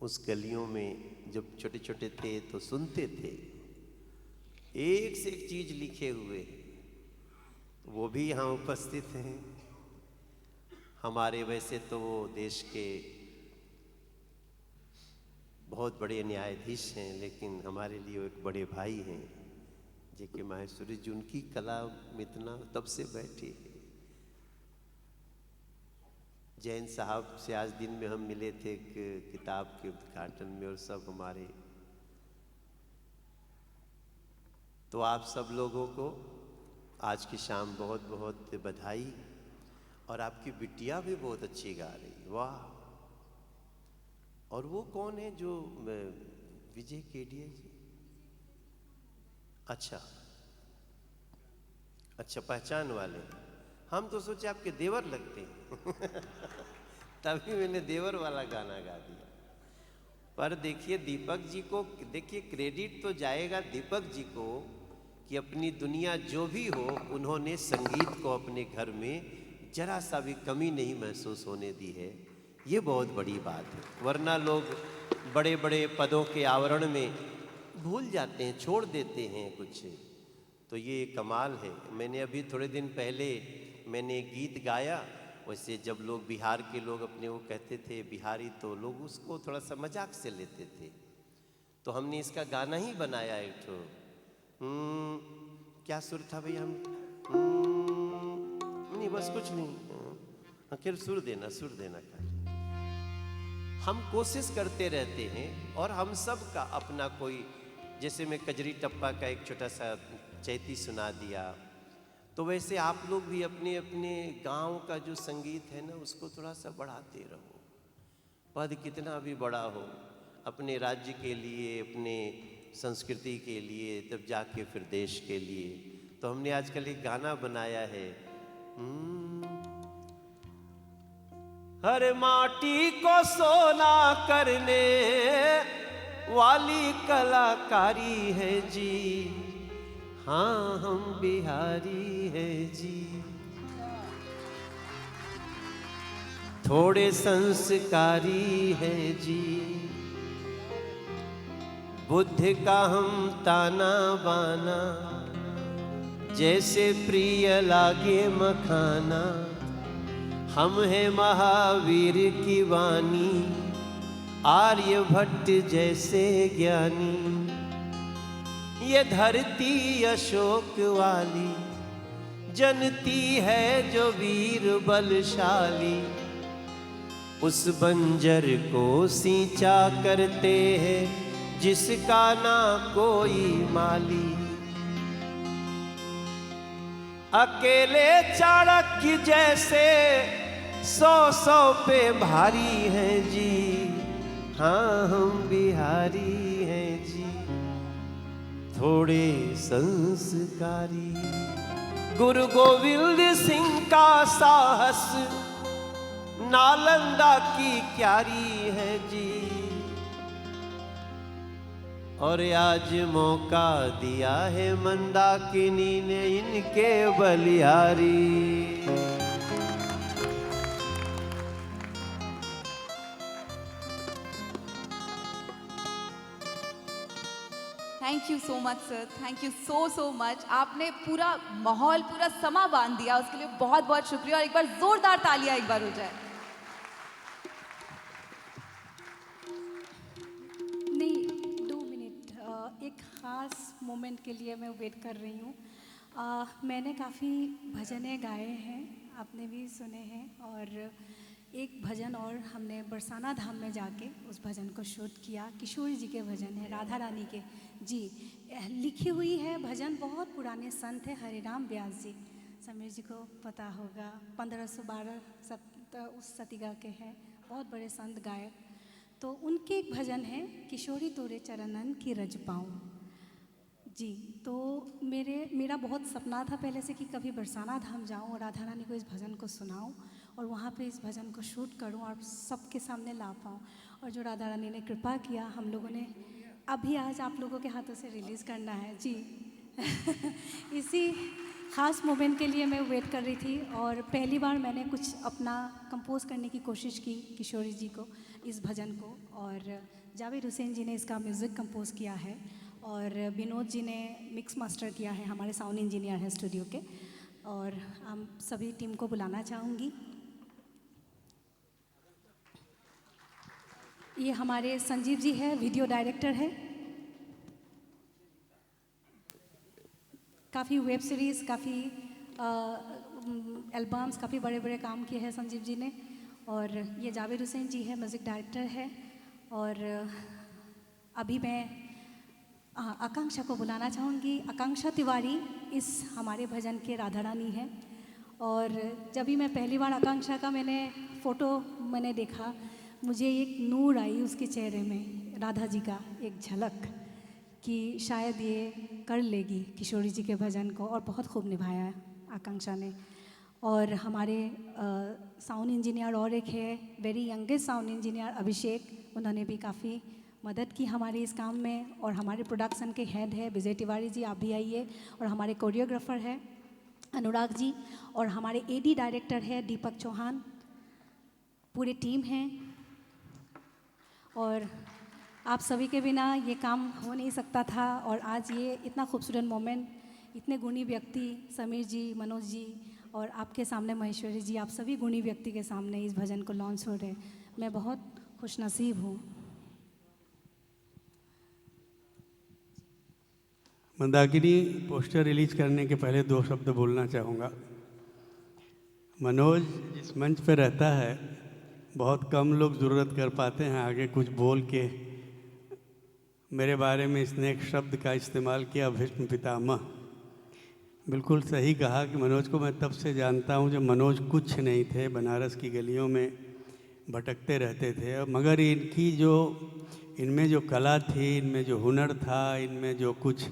उस गलियों में जब छोटे छोटे थे तो सुनते थे, एक से एक चीज लिखे हुए, वो भी यहाँ उपस्थित हैं। हमारे वैसे तो वो देश के बहुत बड़े न्यायाधीश हैं, लेकिन हमारे लिए वो एक बड़े भाई हैं जे के माहेश्वरी जी उनकी कला में इतना तब से बैठे हैं। जैन साहब से आज दिन में हम मिले थे एक किताब के उद्घाटन में, और सब हमारे, तो आप सब लोगों को आज की शाम बहुत बहुत बधाई। और आपकी बिटिया भी बहुत अच्छी गा रही, वाह। और वो कौन है जो विजय केडिया जी? अच्छा अच्छा, पहचान वाले। हम तो सोचे आपके देवर लगते हैं तभी मैंने देवर वाला गाना गा दिया। पर देखिए दीपक जी को, देखिए क्रेडिट तो जाएगा दीपक जी को कि अपनी दुनिया जो भी हो, उन्होंने संगीत को अपने घर में जरा सा भी कमी नहीं महसूस होने दी है। ये बहुत बड़ी बात है, वरना लोग बड़े बड़े पदों के आवरण में भूल जाते हैं, छोड़ देते हैं कुछ। तो ये कमाल है। मैंने अभी थोड़े दिन पहले मैंने एक गीत गाया। वैसे जब लोग बिहार के लोग अपने वो कहते थे बिहारी, तो लोग उसको थोड़ा सा मजाक से लेते थे। तो हमने इसका गाना ही बनाया एक ठो। क्या सुर था भैया? नहीं बस कुछ नहीं, खैर सुर देना खाली। हम कोशिश करते रहते हैं, और हम सब का अपना कोई, जैसे मैं कजरी टप्पा का एक छोटा सा चैती सुना दिया, तो वैसे आप लोग भी अपने अपने गांव का जो संगीत है ना, उसको थोड़ा सा बढ़ाते रहो। पद कितना भी बड़ा हो, अपने राज्य के लिए, अपने संस्कृति के लिए, तब जाके फिर देश के लिए। तो हमने आजकल एक गाना बनाया है, हर माटी को सोना करने वाली कलाकारी है जी, हाँ हम बिहारी है जी। थोड़े संस्कारी है जी, बुद्ध का हम ताना बाना, जैसे प्रिय लागे मखाना। हम हैं महावीर की वाणी, आर्यभट्ट जैसे ज्ञानी। ये धरती अशोक वाली, जनती है जो वीर बलशाली। उस बंजर को सींचा करते हैं, जिसका ना कोई माली। अकेले चाणक्य जैसे 100 पे भारी है जी, हाँ हम बिहारी हैं जी। थोड़े संस्कारी, गुरु गोविंद सिंह का साहस, नालंदा की क्यारी है जी। और आज मौका दिया है मंदाकिनी ने इनके बलिहारी। Thank you so much sir, thank you so much. आपने पूरा माहौल, पूरा समा बांध दिया, उसके लिए बहुत बहुत शुक्रिया। और एक बार जोरदार तालियां एक बार हो जाए। नहीं, 2 मिनट, एक ख़ास मोमेंट के लिए मैं वेट कर रही हूँ। मैंने काफ़ी भजनें गाए हैं, आपने भी सुने हैं, और एक भजन और हमने बरसाना धाम में जाके उस भजन को शूट किया। किशोरी जी के भजन है, राधा रानी के। जी, लिखी हुई है भजन बहुत पुराने संत है हरिराम व्यास जी, समीर जी को पता होगा, 1512 उस शतिका के हैं, बहुत बड़े संत गायक। तो उनके एक भजन है, किशोरी तोरे चरणन की रज पाऊँ। जी, तो मेरा बहुत सपना था पहले से कि कभी बरसाना धाम जाऊं और राधा रानी को इस भजन को सुनाऊं और वहाँ पे इस भजन को शूट करूं और सबके सामने ला पाऊं। और जो राधा रानी ने कृपा किया, हम लोगों ने अभी आज आप लोगों के हाथों से रिलीज़ करना है। जी इसी ख़ास मोमेंट के लिए मैं वेट कर रही थी और पहली बार मैंने कुछ अपना कंपोज करने की कोशिश की किशोरी जी को, इस भजन को। और जावेद हुसैन जी ने इसका म्यूज़िक कंपोज किया है और विनोद जी ने मिक्स मास्टर किया है, हमारे साउंड इंजीनियर हैं स्टूडियो के। और हम सभी टीम को बुलाना चाहूँगी। ये हमारे संजीव जी है, वीडियो डायरेक्टर है, काफ़ी वेब सीरीज़, काफ़ी एल्बम्स, काफ़ी बड़े बड़े काम किए हैं संजीव जी ने। और ये जावेद हुसैन जी है, म्यूज़िक डायरेक्टर है। और अभी मैं आकांक्षा को बुलाना चाहूँगी। आकांक्षा तिवारी इस हमारे भजन के राधा रानी है। और जब भी मैं पहली बार आकांक्षा का फ़ोटो मैंने देखा, मुझे एक नूर आई उसके चेहरे में, राधा जी का एक झलक, कि शायद ये कर लेगी किशोरी जी के भजन को। और बहुत खूब निभाया है आकांक्षा ने। और हमारे साउंड इंजीनियर और एक है, वेरी यंगेस्ट साउंड इंजीनियर अभिषेक, उन्होंने भी काफ़ी मदद की हमारे इस काम में। और हमारे प्रोडक्शन के हेड है विजय तिवारी जी, आप भी आइए। और हमारे कोरियोग्राफर है अनुराग जी। और हमारे एडी डायरेक्टर है दीपक चौहान, पूरी टीम है। और आप सभी के बिना ये काम हो नहीं सकता था। और आज ये इतना खूबसूरत मोमेंट, इतने गुणी व्यक्ति, समीर जी, मनोज जी और आपके सामने महेश्वरी जी, आप सभी गुणी व्यक्ति के सामने इस भजन को लॉन्च हो रहे, मैं बहुत खुशनसीब हूँ। मंदाकिनी पोस्टर रिलीज करने के पहले 2 शब्द बोलना चाहूँगा। मनोज जिस मंच पे रहता है, बहुत कम लोग ज़रूरत कर पाते हैं आगे कुछ बोल के। मेरे बारे में इसने एक शब्द का इस्तेमाल किया, भीष्म पितामह। बिल्कुल सही कहा कि मनोज को मैं तब से जानता हूँ जब मनोज कुछ नहीं थे, बनारस की गलियों में भटकते रहते थे। मगर इनमें जो कला थी, इनमें जो हुनर था, इनमें जो कुछ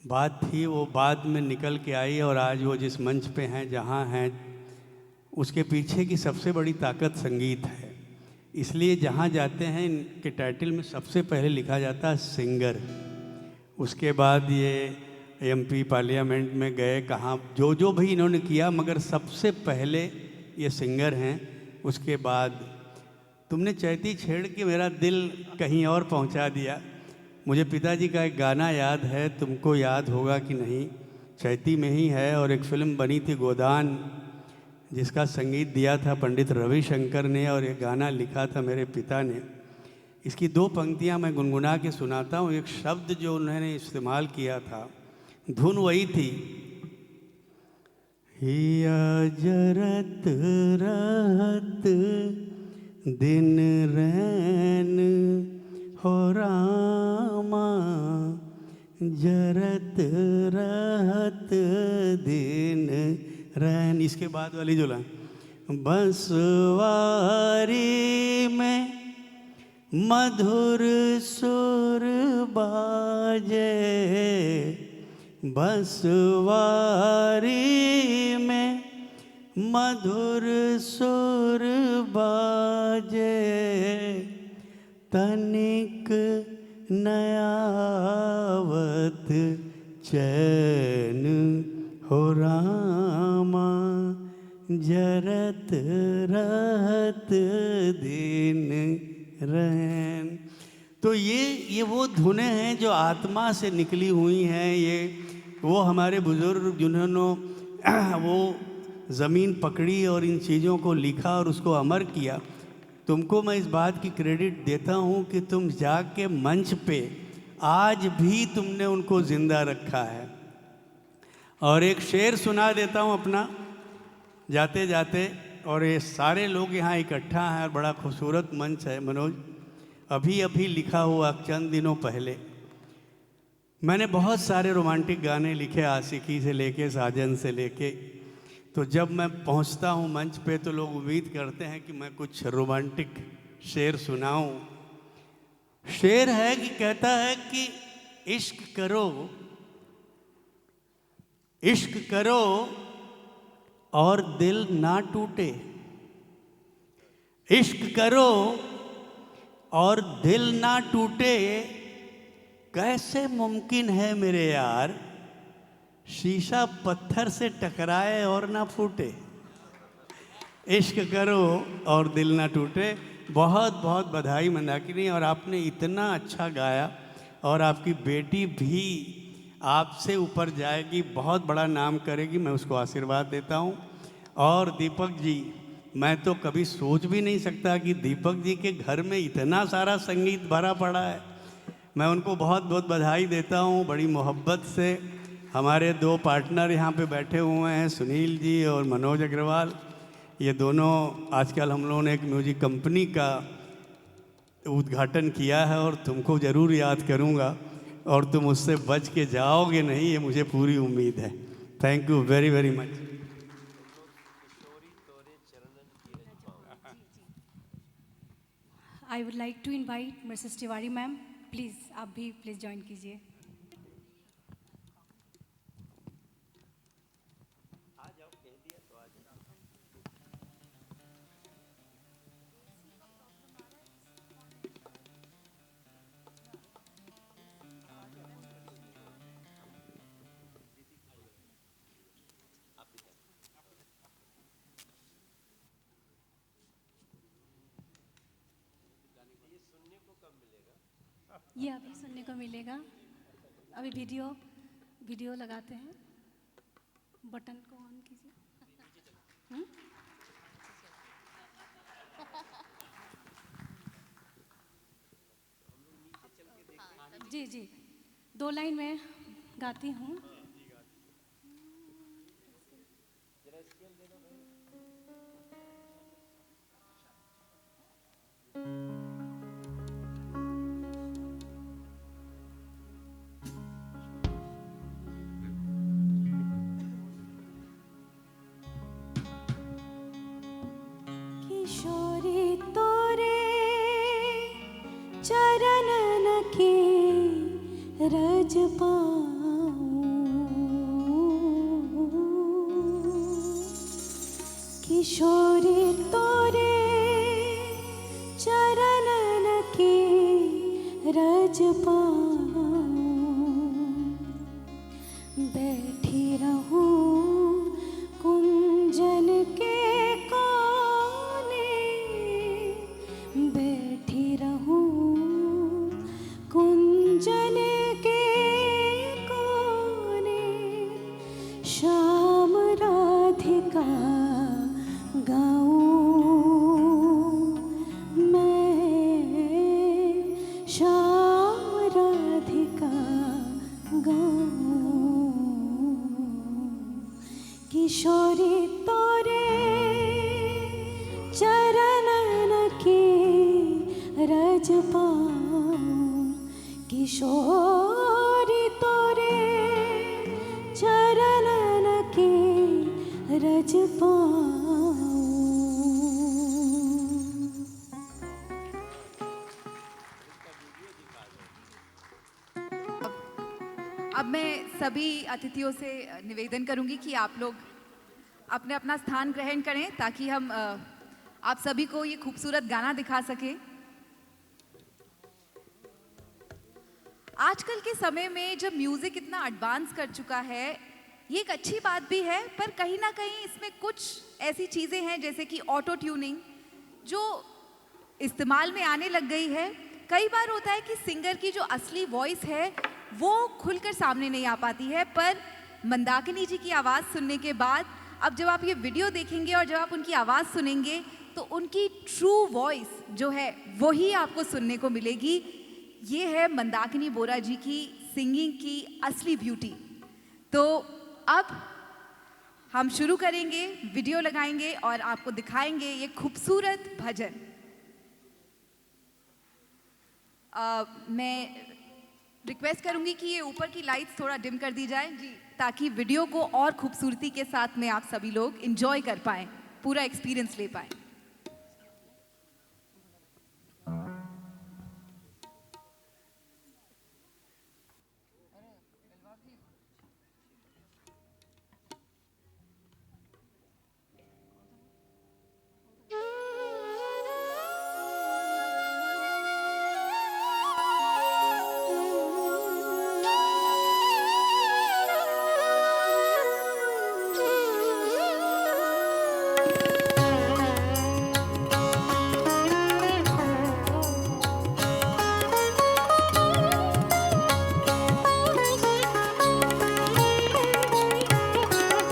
बात थी, वो बाद में निकल के आई। और आज वो जिस मंच पे हैं, जहाँ हैं, उसके पीछे की सबसे बड़ी ताकत संगीत है। इसलिए जहाँ जाते हैं इनके टाइटल में सबसे पहले लिखा जाता है सिंगर। उसके बाद ये एमपी पार्लियामेंट में गए, कहाँ जो भी इन्होंने किया, मगर सबसे पहले ये सिंगर हैं। उसके बाद तुमने चैती छेड़ के मेरा दिल कहीं और पहुंचा दिया। मुझे पिताजी का एक गाना याद है, तुमको याद होगा कि नहीं, चैती में ही है। और एक फिल्म बनी थी गोदान, जिसका संगीत दिया था पंडित रविशंकर ने और ये गाना लिखा था मेरे पिता ने। इसकी 2 पंक्तियां मैं गुनगुना के सुनाता हूँ। एक शब्द जो उन्होंने इस्तेमाल किया था, धुन वही थी, हिया जरत रहत दिन रैन हो रामा, जरत रहत दिन रैन। इसके बाद वाली जो लाइन, बंसवारी में मधुर सुर बाजे, बंसवारी में मधुर सुर बाजे, तनिक नयावत चैन हो रामा, जरत रहत दिन रैन। तो ये वो धुनें हैं जो आत्मा से निकली हुई हैं। ये वो हमारे बुजुर्ग जिन्होंने वो ज़मीन पकड़ी और इन चीज़ों को लिखा और उसको अमर किया। तुमको मैं इस बात की क्रेडिट देता हूँ कि तुम जाके मंच पे आज भी तुमने उनको ज़िंदा रखा है। और एक शेर सुना देता हूँ अपना जाते जाते। और ये सारे लोग यहाँ इकट्ठा हैं और बड़ा खूबसूरत मंच है। मनोज, अभी अभी लिखा हुआ चंद दिनों पहले मैंने बहुत सारे रोमांटिक गाने लिखे, आशिकी से लेके साजन से लेके। तो जब मैं पहुंचता हूं मंच पे तो लोग उम्मीद करते हैं कि मैं कुछ रोमांटिक शेर सुनाऊं। शेर है कि कहता है कि इश्क करो और दिल ना टूटे, इश्क करो और दिल ना टूटे, कैसे मुमकिन है मेरे यार, शीशा पत्थर से टकराए और ना फूटे। इश्क करो और दिल ना टूटे। बहुत बहुत बधाई मंदाकिनी, और आपने इतना अच्छा गाया और आपकी बेटी भी आपसे ऊपर जाएगी, बहुत बड़ा नाम करेगी, मैं उसको आशीर्वाद देता हूँ। और दीपक जी, मैं तो कभी सोच भी नहीं सकता कि दीपक जी के घर में इतना सारा संगीत भरा पड़ा है। मैं उनको बहुत बहुत बधाई देता हूँ। बड़ी मोहब्बत से हमारे दो पार्टनर यहाँ पे बैठे हुए हैं, सुनील जी और मनोज अग्रवाल। ये दोनों आजकल हम लोगों ने एक म्यूजिक कंपनी का उद्घाटन किया है और तुमको ज़रूर याद करूँगा और तुम उससे बच के जाओगे नहीं, ये मुझे पूरी उम्मीद है। Thank you very very much. I would like to invite Mrs Tiwari ma'am, please आप भी प्लीज़ ज्वाइन कीजिए। ये अभी सुनने को मिलेगा। अभी वीडियो लगाते हैं। बटन को ऑन कीजिए। जी जी, 2 लाइन में गाती हूँ। किशोरी तोरे चरणन की रज पाऊं, किशोरी तोरे चरणन की रज पाऊं, बैठी रहूं कुंजन के कोने, बैठी रहूं कुंजन के कोने, श्याम राधिका गाऊं मैं, श्याम राधिका गाऊं। किशोरी तोरे चरणन की रज पाऊं, किशोरी तोरे चरणन की रज पाऊं। अब मैं सभी अतिथियों से निवेदन करूंगी कि आप लोग अपने अपना स्थान ग्रहण करें ताकि हम आप सभी को ये खूबसूरत गाना दिखा सकें। आजकल के समय में जब म्यूजिक इतना एडवांस कर चुका है, ये एक अच्छी बात भी है, पर कहीं ना कहीं इसमें कुछ ऐसी चीज़ें हैं जैसे कि ऑटो ट्यूनिंग जो इस्तेमाल में आने लग गई है। कई बार होता है कि सिंगर की जो असली वॉइस है वो खुलकर सामने नहीं आ पाती है, पर मंदाकिनी जी की आवाज़ सुनने के बाद अब जब आप ये वीडियो देखेंगे और जब आप उनकी आवाज़ सुनेंगे तो उनकी ट्रू वॉइस जो है वही आपको सुनने को मिलेगी। ये है मंदाकिनी बोरा जी की सिंगिंग की असली ब्यूटी। तो अब हम शुरू करेंगे, वीडियो लगाएंगे और आपको दिखाएंगे ये खूबसूरत भजन। मैं रिक्वेस्ट करूंगी कि ये ऊपर की लाइट्स थोड़ा डिम कर दी जाए जी, ताकि वीडियो को और खूबसूरती के साथ में आप सभी लोग एंजॉय कर पाएं, पूरा एक्सपीरियंस ले पाएं।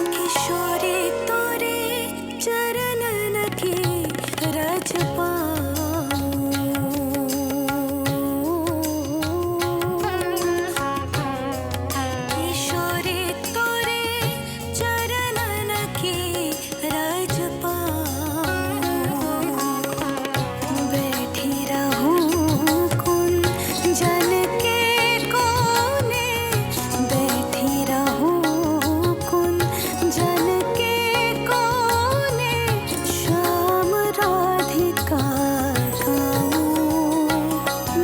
किशोरी तोरे चरणन की रज किशोरी तोरे चरणन की रज बैठी रहूं कुंजन के कोने, बैठी रहूं कुंजन के कोने, श्याम राधिका गाऊं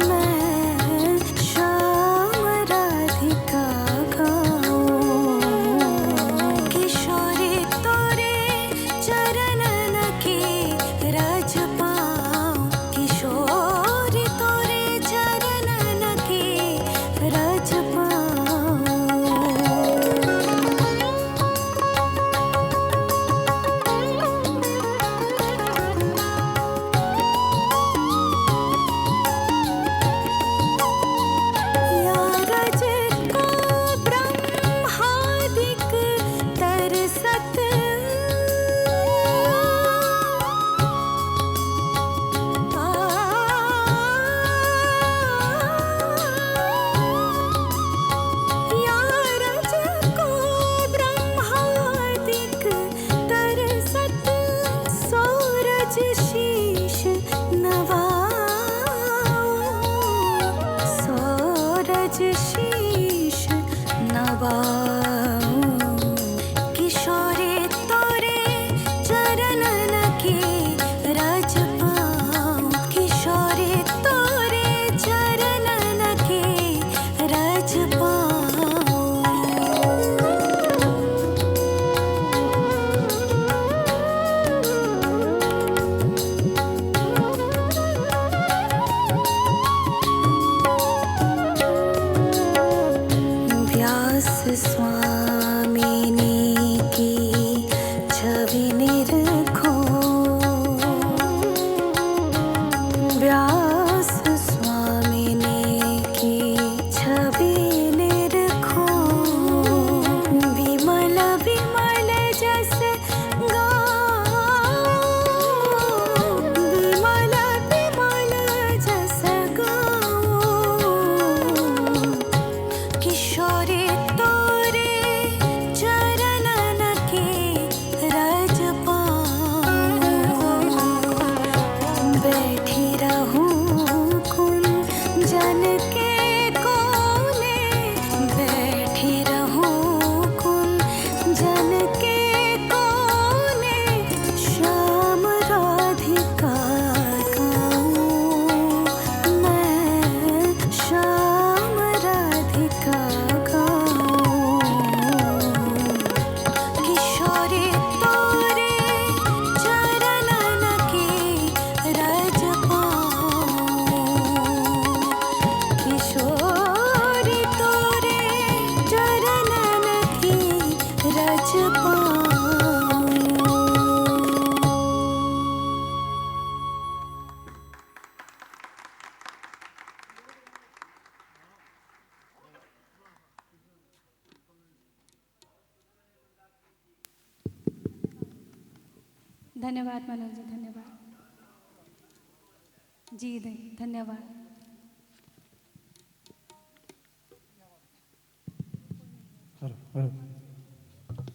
मैं, श्याम राधिका गाऊं। किशोरी तोरे चरणन की रज पाऊं, किशोरी तोरे चरणन की रज पाऊं। या रज को ब्रह्मादिक तरसत, या रज को ब्रह्मादिक तरसत, सूरज शीश नवाऊं, सूरज शीश नवाऊं। किशोरी तोरे चरणन की रज पाऊं, किशोरी तोरे चरणन की रज पाऊं। व्यास स्वामिनी की छवि निरखो, व्यास स्वामिनी की छवि निरखो, विमल विमल जस गाऊं, विमल विमल जस गाऊं। किशोरी तोरे चरणन की रज पाऊं, बैठी रहूं कुंजन के कोने, बैठी रहूं कुंजन के कोने, श्याम राधिका गाऊं मैं, श्याम राधिका गाऊं। किशोरी तोरे चरणन की रज पाऊं, किशोरी तोरे चरणन की रज पाऊं। धन्यवाद मनोज जी, धन्यवाद जी, धन्यवाद।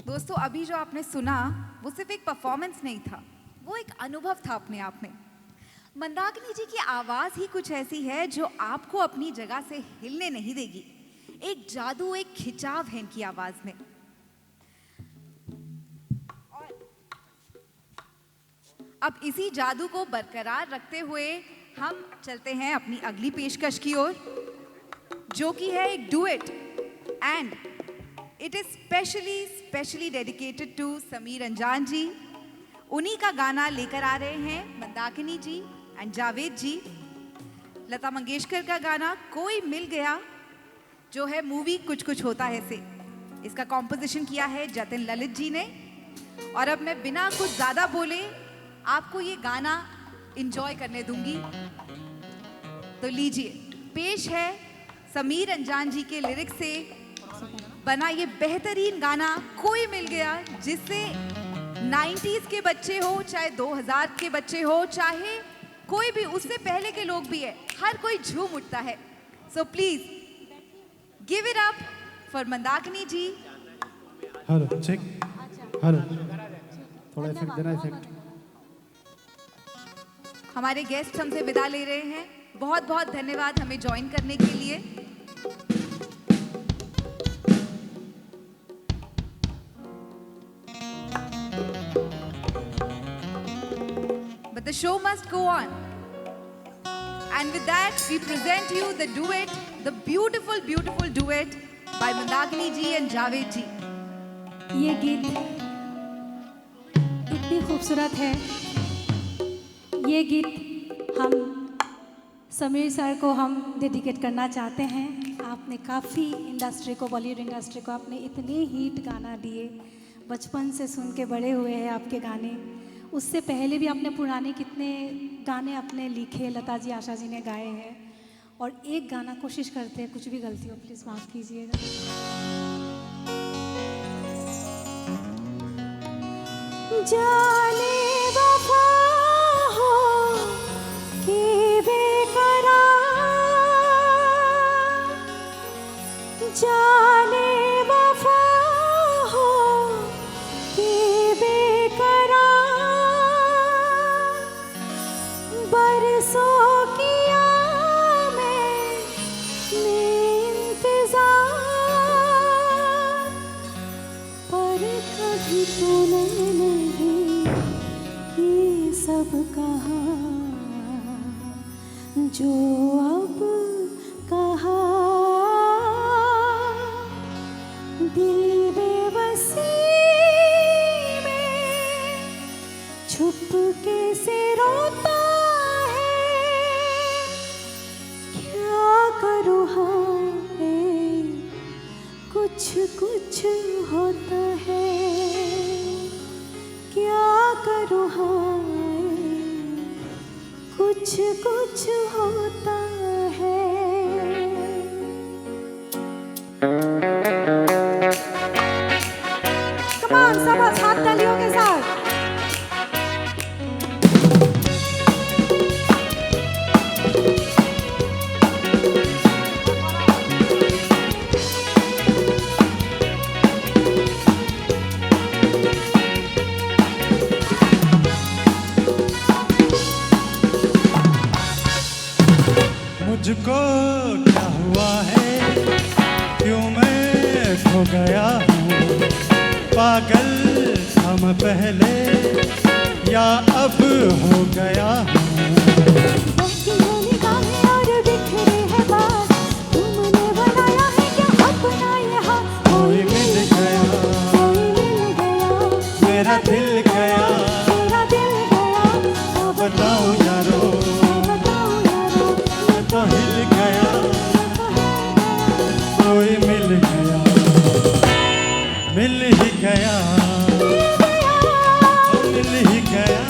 दोस्तों, अभी जो आपने सुना वो सिर्फ एक परफॉर्मेंस नहीं था, वो एक अनुभव था अपने आप में। मंदाकिनी जी की आवाज़ ही कुछ ऐसी है जो आपको अपनी जगह से हिलने नहीं देगी। एक जादू, एक खिंचाव है इनकी आवाज़ में। अब इसी जादू को बरकरार रखते हुए हम चलते हैं अपनी अगली पेशकश की ओर, जो कि है एक duet, and it is specially dedicated to Sameer Anjaan ji. उन्हीं का गाना लेकर आ रहे हैं मंदाकिनी जी एंड जावेद जी। लता मंगेशकर का गाना कोई मिल गया, जो है मूवी कुछ कुछ होता है से। इसका कॉम्पोजिशन किया है जतिन ललित जी ने। और अब मैं बिना कुछ ज़्यादा बोले आपको ये गाना एंजॉय करने दूंगी। तो लीजिए, पेश है समीर अंजान जी के लिरिक्स से बना ये बेहतरीन गाना कोई मिल गया, जिससे 90s के बच्चे हो, चाहे 2000 के बच्चे हो, चाहे कोई भी उससे पहले के लोग भी है, हर कोई झूम उठता है। So please give it up for Mandakini ji. Hello check, hello, थोड़ा इफेक्ट देना, इफेक्ट। हमारे गेस्ट हमसे विदा ले रहे हैं। बहुत बहुत धन्यवाद हमें ज्वाइन करने के लिए। But the show must go on. And with that, we present you the duet, the beautiful, beautiful duet by Mandakini ji and Javed ji. ये गीत इतनी खूबसूरत है। ये गीत हम समीर सर को हम डेडिकेट करना चाहते हैं। आपने काफ़ी इंडस्ट्री को, बॉलीवुड इंडस्ट्री को आपने इतने हिट गाना दिए, बचपन से सुन के बड़े हुए हैं आपके गाने। उससे पहले भी आपने पुराने कितने गाने अपने लिखे, लता जी, आशा जी ने गाए हैं। और एक गाना कोशिश करते हैं, कुछ भी गलती हो प्लीज़ माफ़ कीजिएगा। जाने वफा हो कि बेकरार, जाने वफा हो कि बेकरार, बरसों किया मैंने इंतजार, पर कभी तूने नहीं ये सब कहा जो अब कहा। दिल बेबसी में छुपके से रोता है, क्या करूँ हाय कुछ कुछ होता है, क्या करूँ हाय कुछ कुछ होता है। कमान सब हाथ तालियों के साथ। मुझको क्या हुआ है, क्यों मैं खो गया हूँ, पागल था मैं पहले या अब हो गया हूँ। कोई मिल गया, मेरा दिल गया, बताओ यारो, तो हिल गया, कोई मिल गया, मिल ही गया, मिल ही गया।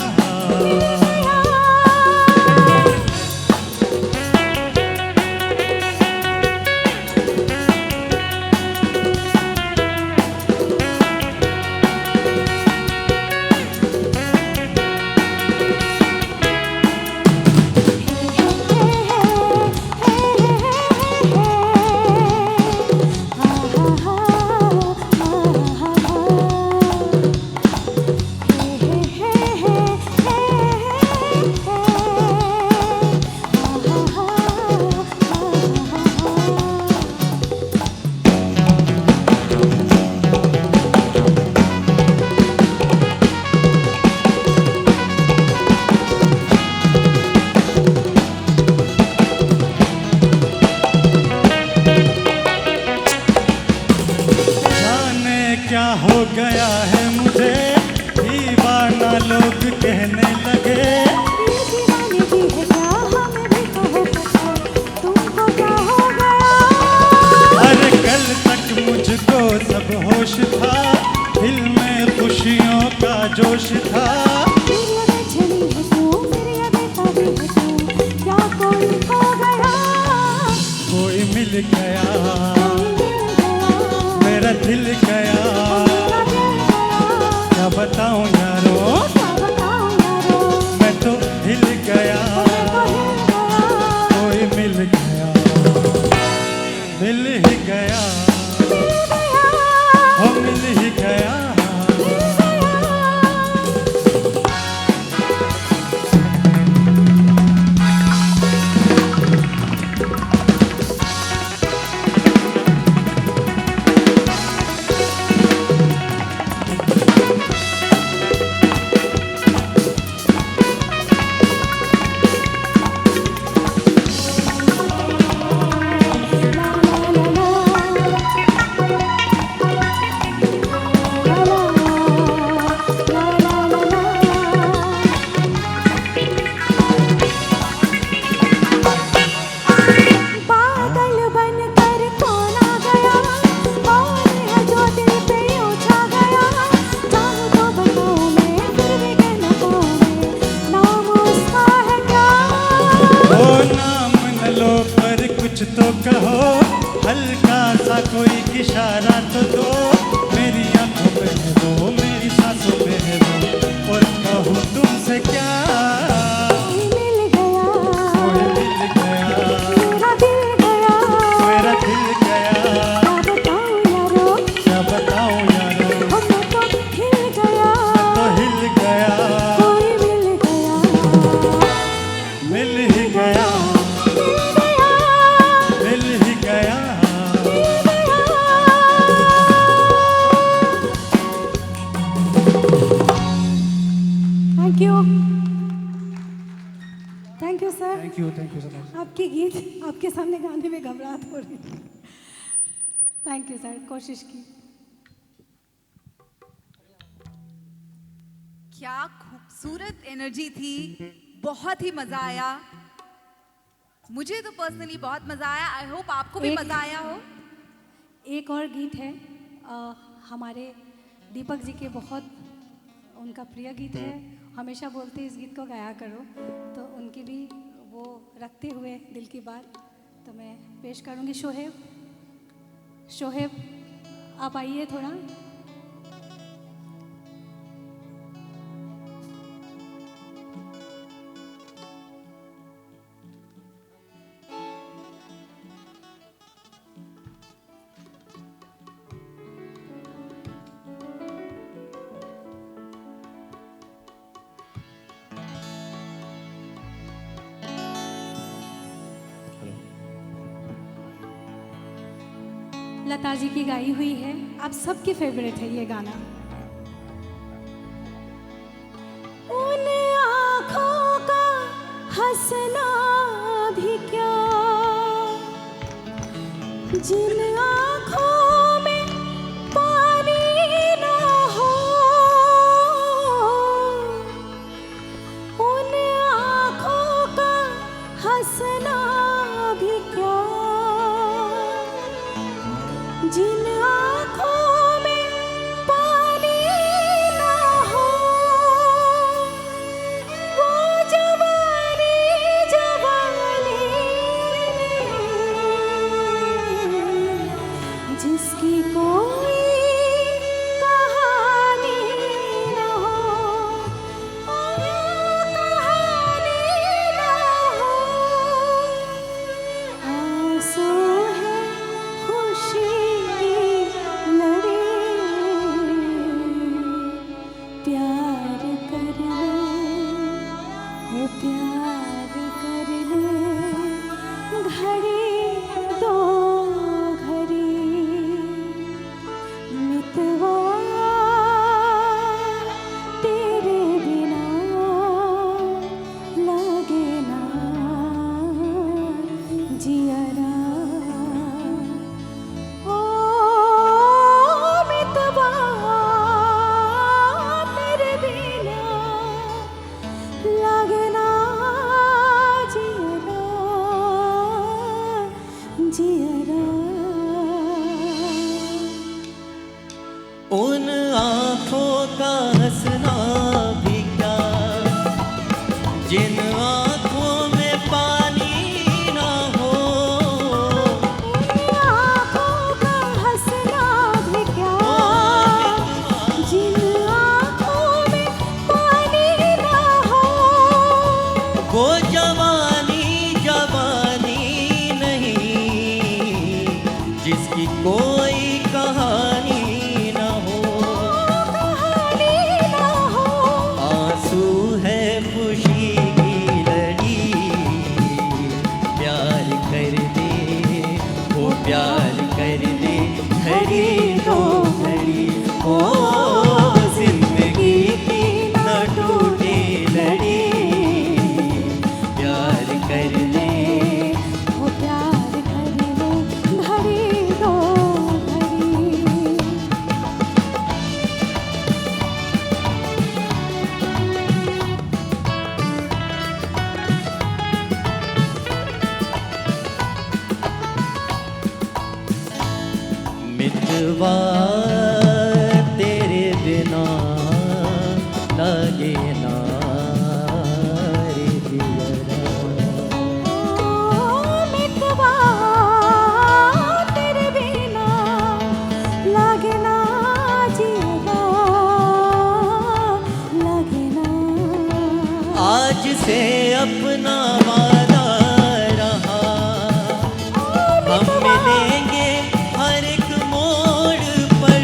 गया है मुझे, दीवाना लोग कहने लगे। अरे कल तक मुझको सब होश था, दिल में खुशियों का जोश था। कोई मिल गया, मेरा दिल गया, क्या बताऊं यारो, मैं तो हिल गया। कोई मिल गया, मिल ही गया, हो मिल ही गया। कुछ तो कहो, हल्का सा कोई इशारा तो दो। मेरी आंखों पे है वो, मेरी सांसों पे है वो, और कहूँ तुमसे क्या। कोई मिल गया, मेरा दिल गया, क्या बताऊं यारो, तो हिल गया, मिल ही गया, मिल ही गया। Thank you sir. Thank you so much. आपके गीत आपके सामने गाने में घबराहट हो रही है। थैंक यू सर, कोशिश की। क्या खूबसूरत एनर्जी थी, बहुत ही मजा आया। मुझे तो पर्सनली बहुत मजा आया। आई होप आपको भी मजा आया हो। एक और गीत है हमारे दीपक जी के, बहुत उनका प्रिय गीत है, हमेशा बोलते इस गीत को गाया करो, तो उनकी भी वो रखते हुए दिल की बात तो मैं पेश करूँगी। शोहेब आप आइए थोड़ा। लता जी की गाई हुई है, आप सबकी फेवरेट है ये गाना। उन आँखों का हंसना भी क्या, जिन आँखों में पानी ना हो, उन आँखों का हंसना भी क्या, जिन आँखों में पानी ना हो, वो जवानी जवानी जिसकी कोई कहानी ना हो, कहानी ना हो, आंसू है खुशी की जियरा उन आँखों का हंसना भी क्या, जिन आँखों में पानी ना हो। उन आँखों का हंसना भी क्या, जिन आँखों में पानी ना हो। वो जवानी जवानी नहीं जिसकी कोई कहानी ना हो। कहानी ना हो। आंसू है खुशी की लड़ी, प्यार कर दे वो प्यार कर दे, घड़ी दो घड़ी ओ जिंदगी की न टूटे लड़ी, प्यार कर दे। वो प्यार कर ले घड़ी दो घड़ी। मितवा तेरे बिना लगे ना रे दियरा। मितवा तेरे बिना लागे ना जियरा, लागे ना। आज से अपना वादा रहा, हम मिलेंगे हर एक मोड़ पर।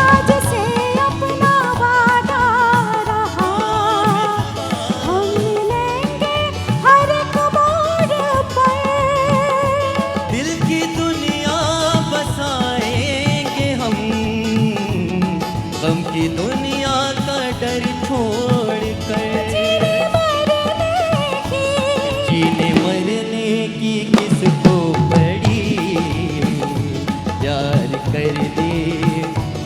आज से अपना वादा रहा, हम मिलेंगे हर एक मोड़ पर। दिल की दुनिया बसाएंगे हम, गम की दुनिया का डर छोड़ कर। जीने मरने की किसको पड़ी, प्यार कर दे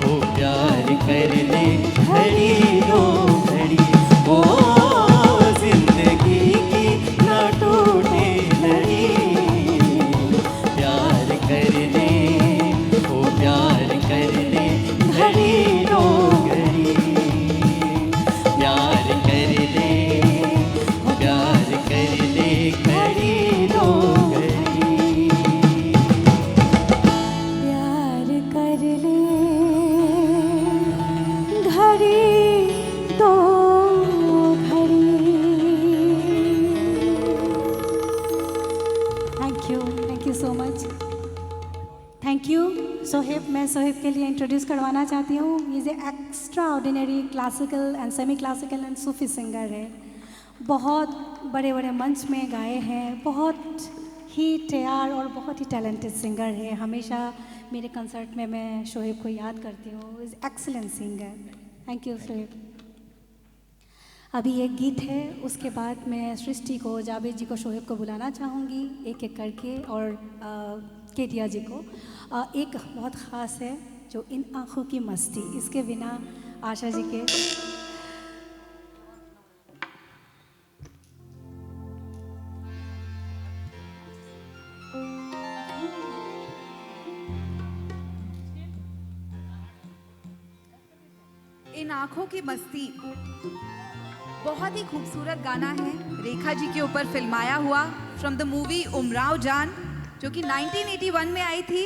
वो प्यार कर दे, घड़ी दो घड़ी ओ जिंदगी की न टूटे लड़ी, प्यार कर दे वो प्यार कर दे, घड़ी दो घड़ी, प्यार कर दे प्यार कर दे, घड़ी दो घड़ी। प्यार कर ले घड़ी दो घड़ी। Thank you so much. Thank you Sohaib. मैं सोहेब के लिए इंट्रोड्यूस करवाना चाहती हूँ। ये extraordinary classical and semi classical and Sufi singer है। बहुत बड़े बड़े मंच में गाए हैं, बहुत ही तैयार और बहुत ही टैलेंटेड सिंगर है। हमेशा मेरे कंसर्ट में मैं शोएब को याद करती हूँ। Is excellent singer. Thank you Shoaib. अभी एक गीत है, उसके बाद मैं सृष्टि को, जावेद जी को, शोएब को बुलाना चाहूँगी एक एक करके, और केटिया जी को। एक बहुत ख़ास है जो इन आँखों की मस्ती, इसके बिना आशा जी के इन आँखों की मस्ती बहुत ही खूबसूरत गाना है, रेखा जी के ऊपर फिल्माया हुआ, फ्रॉम द मूवी उमराव जान, जो कि 1981 में आई थी,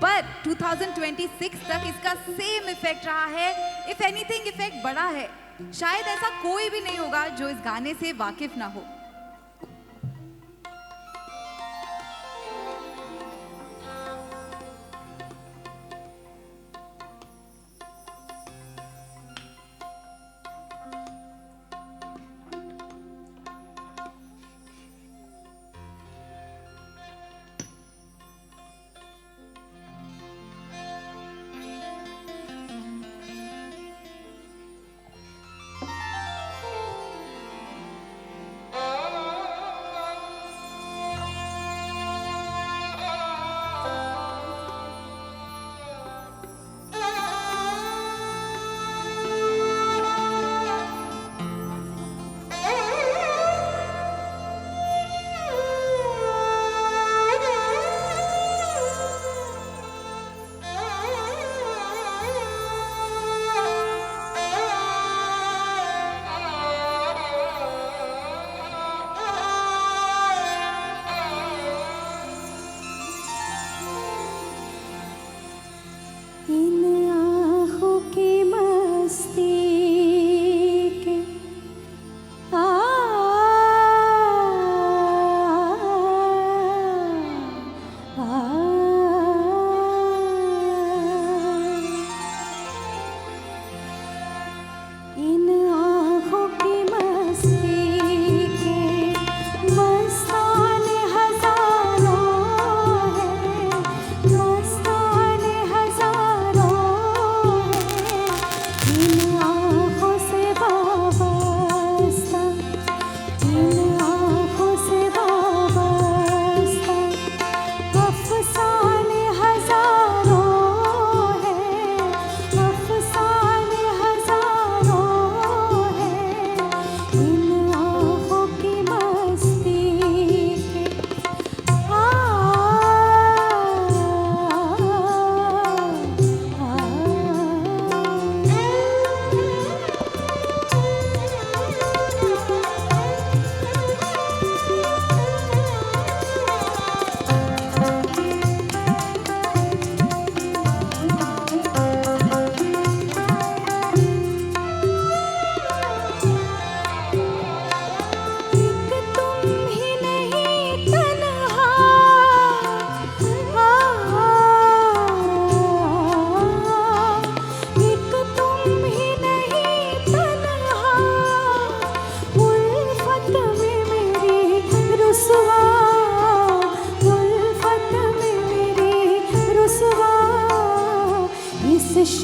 पर 2026 तक इसका सेम इफेक्ट रहा है। इफ एनीथिंग इफेक्ट बड़ा है। शायद ऐसा कोई भी नहीं होगा जो इस गाने से वाकिफ ना हो।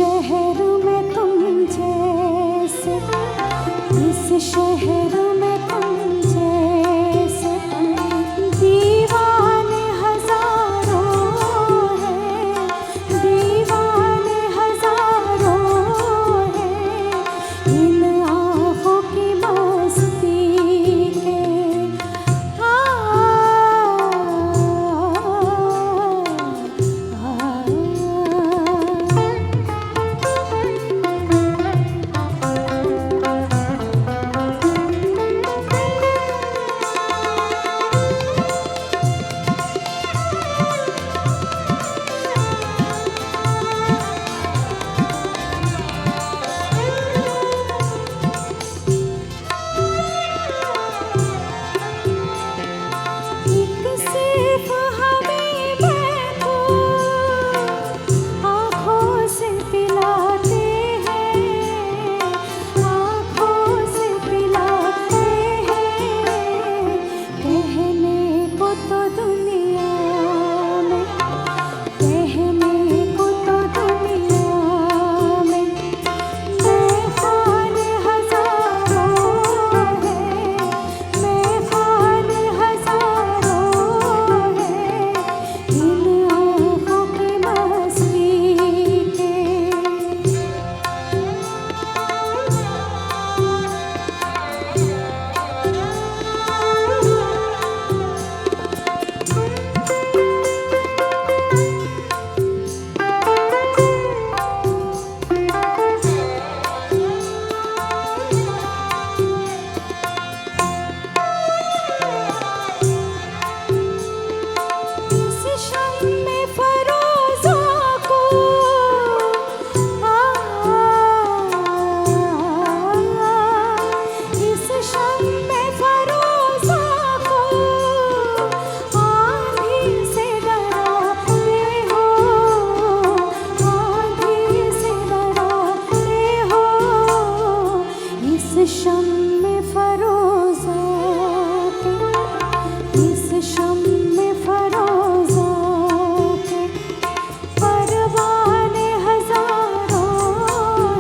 शहर में तुम जैसे, इस शहर में तुम जैसे दीवाने हजारों हैं, दीवाने हजारों हैं इन आँखों की मस्ती के। एक सिर्फ हमें महबूब आँखों से पिलाते हैं, आँखों से पिलाते हैं। कहने को तो दुनिया में, कहने को तो दुनिया में मेहमान हजारों हैं, मेहमान हजारों हैं इन आँखों की मस्ती के। इस शम्मे फरोज़ा को इस शम्मे फरोज़ा को आँधी से डराते हो, आँधी से डराते हो इस शम्मे फरोज़ा के, इस शम्मे फरोज़ा के परवाने हजारों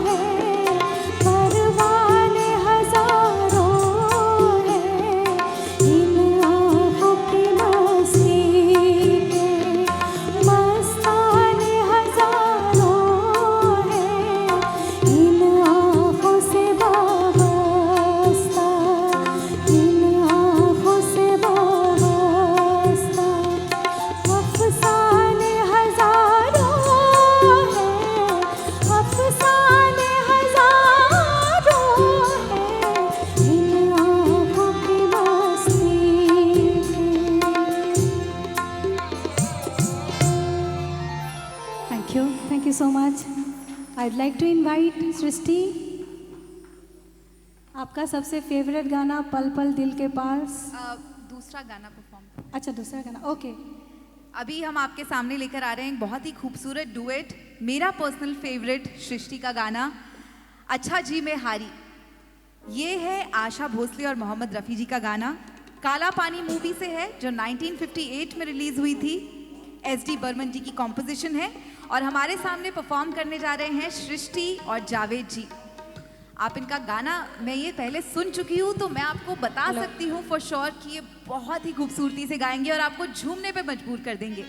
हैं, परवाने हजारों हैं इन आँखों की मस्ती के। मस्ताने हजारों हैं इन आँखों से वाबस्ता, इन आँखों से वाबस्ता। अफ़साने हजारों हैं, अफ़साने हजारों हैं इन आँखों की मस्ती के। Thank you so much. I'd like to invite सृष्टि, आपका सबसे फेवरेट गाना पल पल दिल के पास। दूसरा गाना परफॉर्म। अच्छा, दूसरा गाना, ओके। अभी हम आपके सामने लेकर आ रहे हैं एक बहुत ही खूबसूरत डुएट, मेरा पर्सनल फेवरेट सृष्टि का गाना अच्छा जी मैं हारी। ये है आशा भोसले और मोहम्मद रफ़ी जी का गाना, काला पानी मूवी से है जो 1958 में रिलीज हुई थी। SD बर्मन जी की कॉम्पोजिशन है और हमारे सामने परफॉर्म करने जा रहे हैं सृष्टि और जावेद जी। आप इनका गाना मैं ये पहले सुन चुकी हूँ तो मैं आपको बता सकती हूँ फॉर श्योर कि ये बहुत ही खूबसूरती से गाएंगे और आपको झूमने पे मजबूर कर देंगे।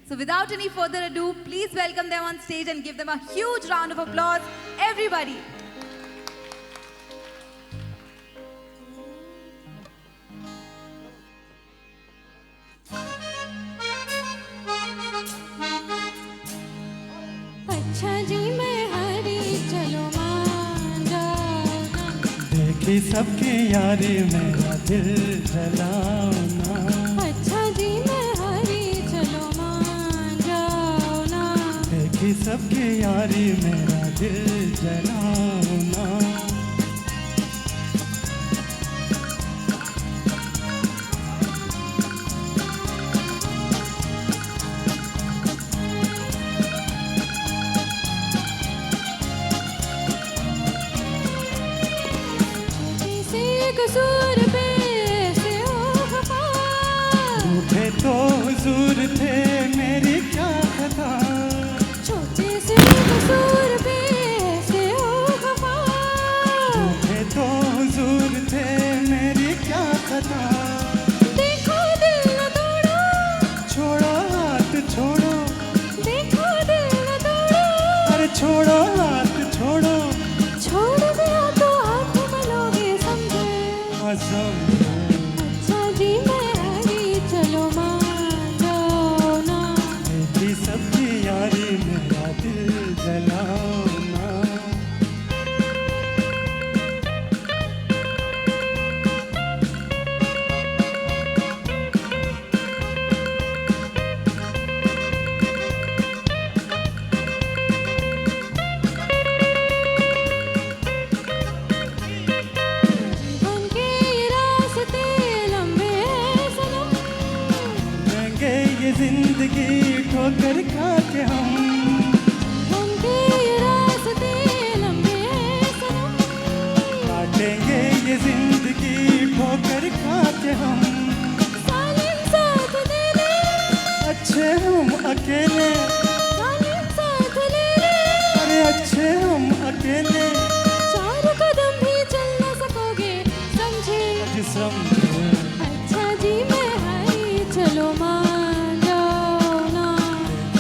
So without any further ado please welcome them on stage and give them a huge round of applause everybody. अच्छा जी मैं हरी चलो मान जाओ ना। देखी सबकी यारी मेरा दिल जलाओ ना। अच्छा जी मैं हरी चलो मान जाओ ना। देखी सबकी यारी मेरा दिल जलाओ ना। कसूर पे से हो खफा। रूठे तो हुजूर थे मेरी क्या खता। छोटे से कसूर पे छोड़ो हाथ छोड़ो, छोड़ दिया तो हाथ मिलोगे समझे, कसम अच्छा जी मैं हरी चलो मान जाओ ना, मेरी सबकी यारी मेरा दिल जलाओ ना। जीवन के रास्ते लंबे हैं सनम, लेंगे ये जिंदगी ठोकर खा के हम, जीवन के रास्ते लंबे हैं सनम, काटेंगे ये जिंदगी ठोकर खा के हम, सालिम साथ दे दे, अच्छे हम अकेले, सालिम साथ ले ले, अरे अच्छे हम अकेले, चार कदम भी चल न सकोगे समझे, जिसम अच्छा जी मैं हरी चलो मान जाओ ना,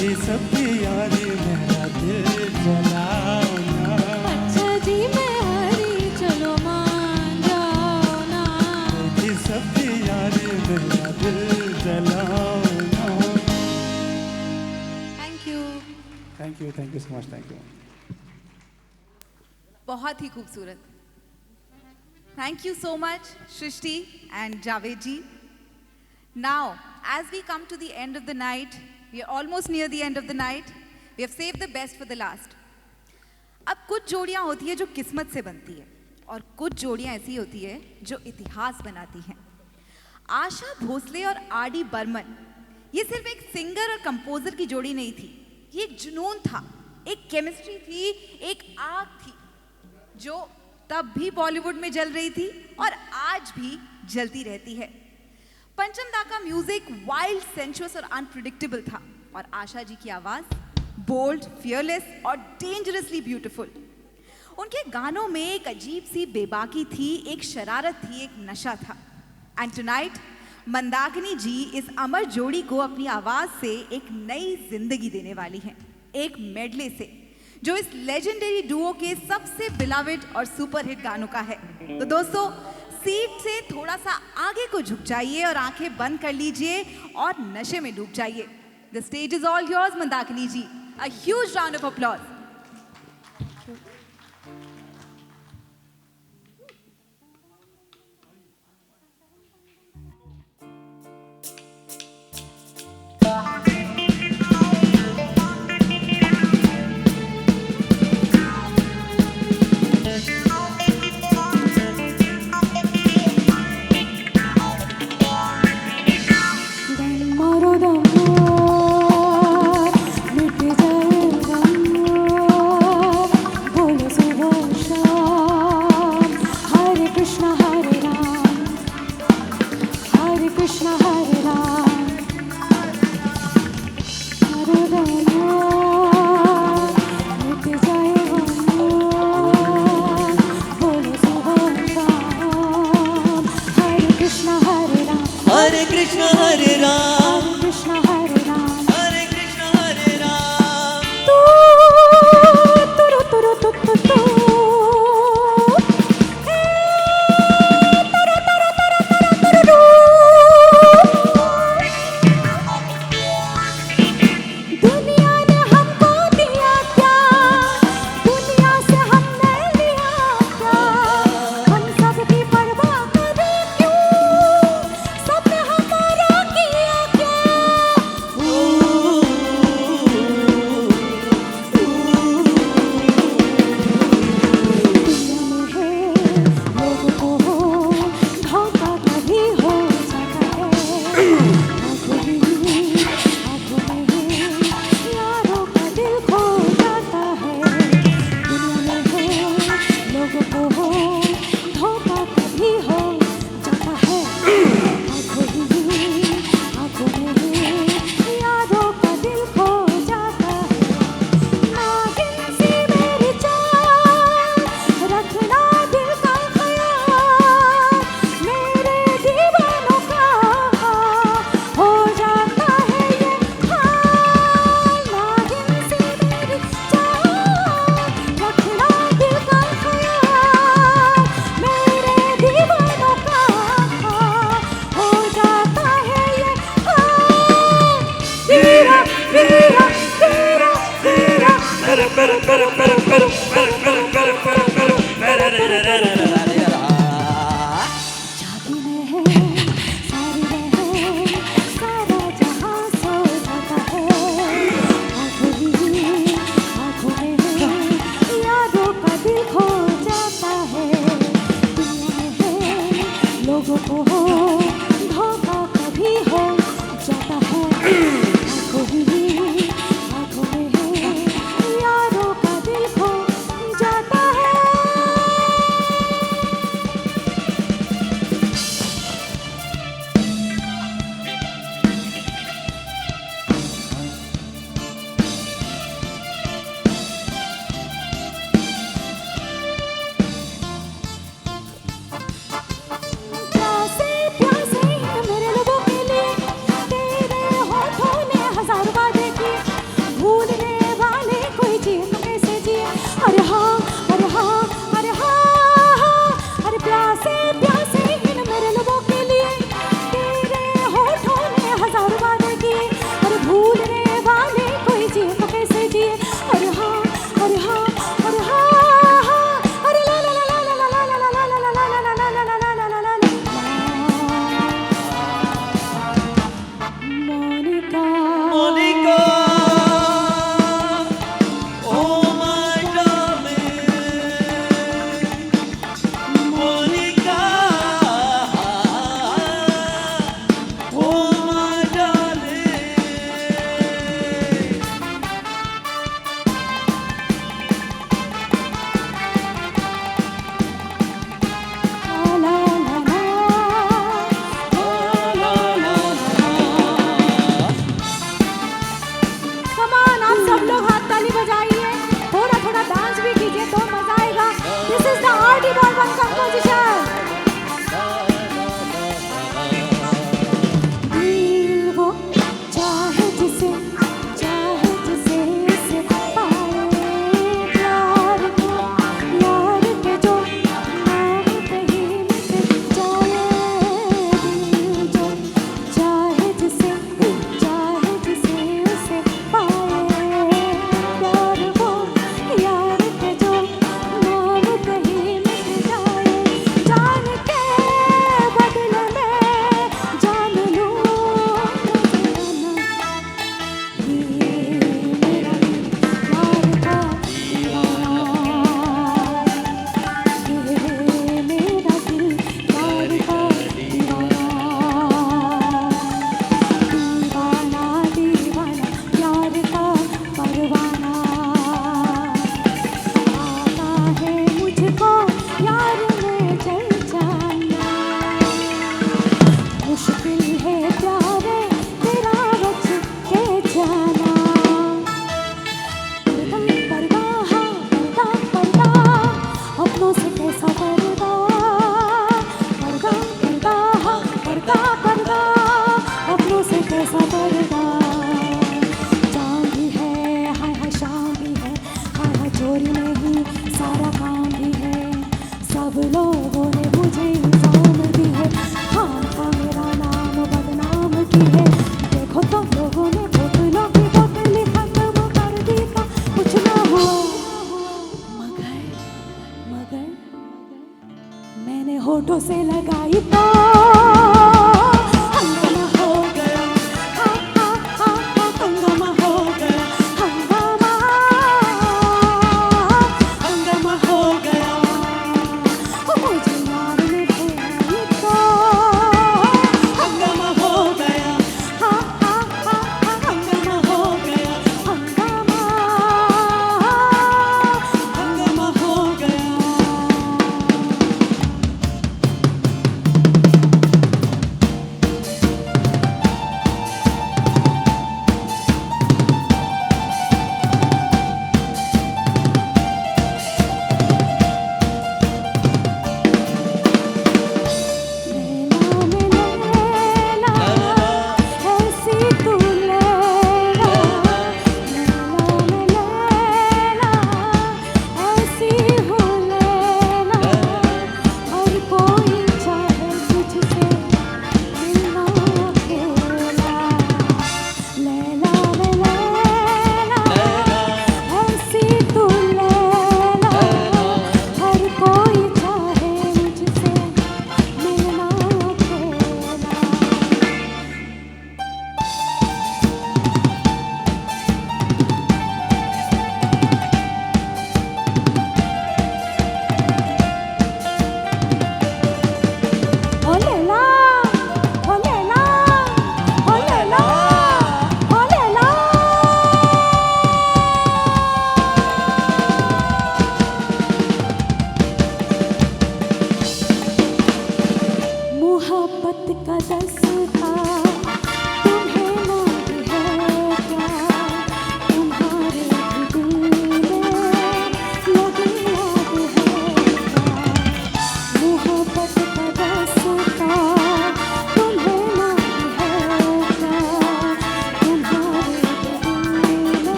ये सबकी यारी मेरा दिल जलाओ ना, अच्छा जी मैं हरी चलो मान जाओ ना, ये सबकी यारी मेरा दिल जलाओ ना। Thank you. Thank you so much, thank you. बहुत ही खूबसूरत। Thank you so much Srishti and Javed ji. Now as we come to the end of the night, we are almost near the end of the night, we have saved the best for the last. अब कुछ जोड़ियां होती है जो किस्मत से बनती है और कुछ जोड़ियां ऐसी होती है जो इतिहास बनाती हैं। आशा भोसले और आर.डी. बर्मन, ये सिर्फ एक सिंगर और कंपोजर की जोड़ी नहीं थी, ये एक जुनून था, एक केमिस्ट्री थी, एक आग थी जो तब भी बॉलीवुड में जल रही थी और आज भी जलती रहती है। पंचम दा का म्यूजिक वाइल्ड, सेंशुअस और अनप्रिडिक्टेबल था और आशा जी की आवाज बोल्ड, फियरलेस और डेंजरसली ब्यूटीफुल। उनके गानों में एक अजीब सी बेबाकी थी, एक शरारत थी, एक नशा था। एंड टुनाइट मंदाकिनी जी इस अमर जोड़ी को अपनी आवाज से एक नई जिंदगी देने वाली हैं, एक मेडले से जो इस लेजेंडरी डुओ के सबसे बिलवेड और सुपरहिट गानों का है। तो दोस्तों, सीट से थोड़ा सा आगे को झुक जाइए और आंखें बंद कर लीजिए और नशे में डूब जाइए। The stage is all yours Mandakini ji. A huge round of applause. दम मारो दम, मिट जाए गम, जागी में है सारी में है सारा जहां सो जाता है आंखों में है यादों का दिल खो जाता है दुनिया में है लोगों को हो धोखा कभी हो जाता है आंखों में है यादों का दिल खो जाता है प्यासे प्यासे मेरे लोगों के लिए तेरे होठों ने हजार वादे किए भूलने वाले कोई जिए तो कैसे जिए अरे हाँ अरे हाँ अरे हाँ हाँ अरे प्यासे प्यासे मेरे लोगों के लिए तेरे होठों ने हजार वादे किए अरे भूलने वाले कोई जिए तो कैसे जिए अरे हाँ अरे हाँ अरे हाँ हाँ अरे ला ला ला ला ला ला ला ला ला ला ला ला ला ला ला ला ला ला ला Monika Monica, oh my darling, Monica, oh my darling. ला ला ला कमान आप सब लोग हाथ ताली बजाइए थोड़ा थोड़ा डांस भी कीजिए तो मजा आएगा this is the RD Burman composition दिल वो चाहे जिसे उसे पाए प्यार को यार के जो नाम पे ही मिट जाए दिल जो चाहे जिसे उसे पाए प्यार को यार के जो नाम पे ही मिट जाए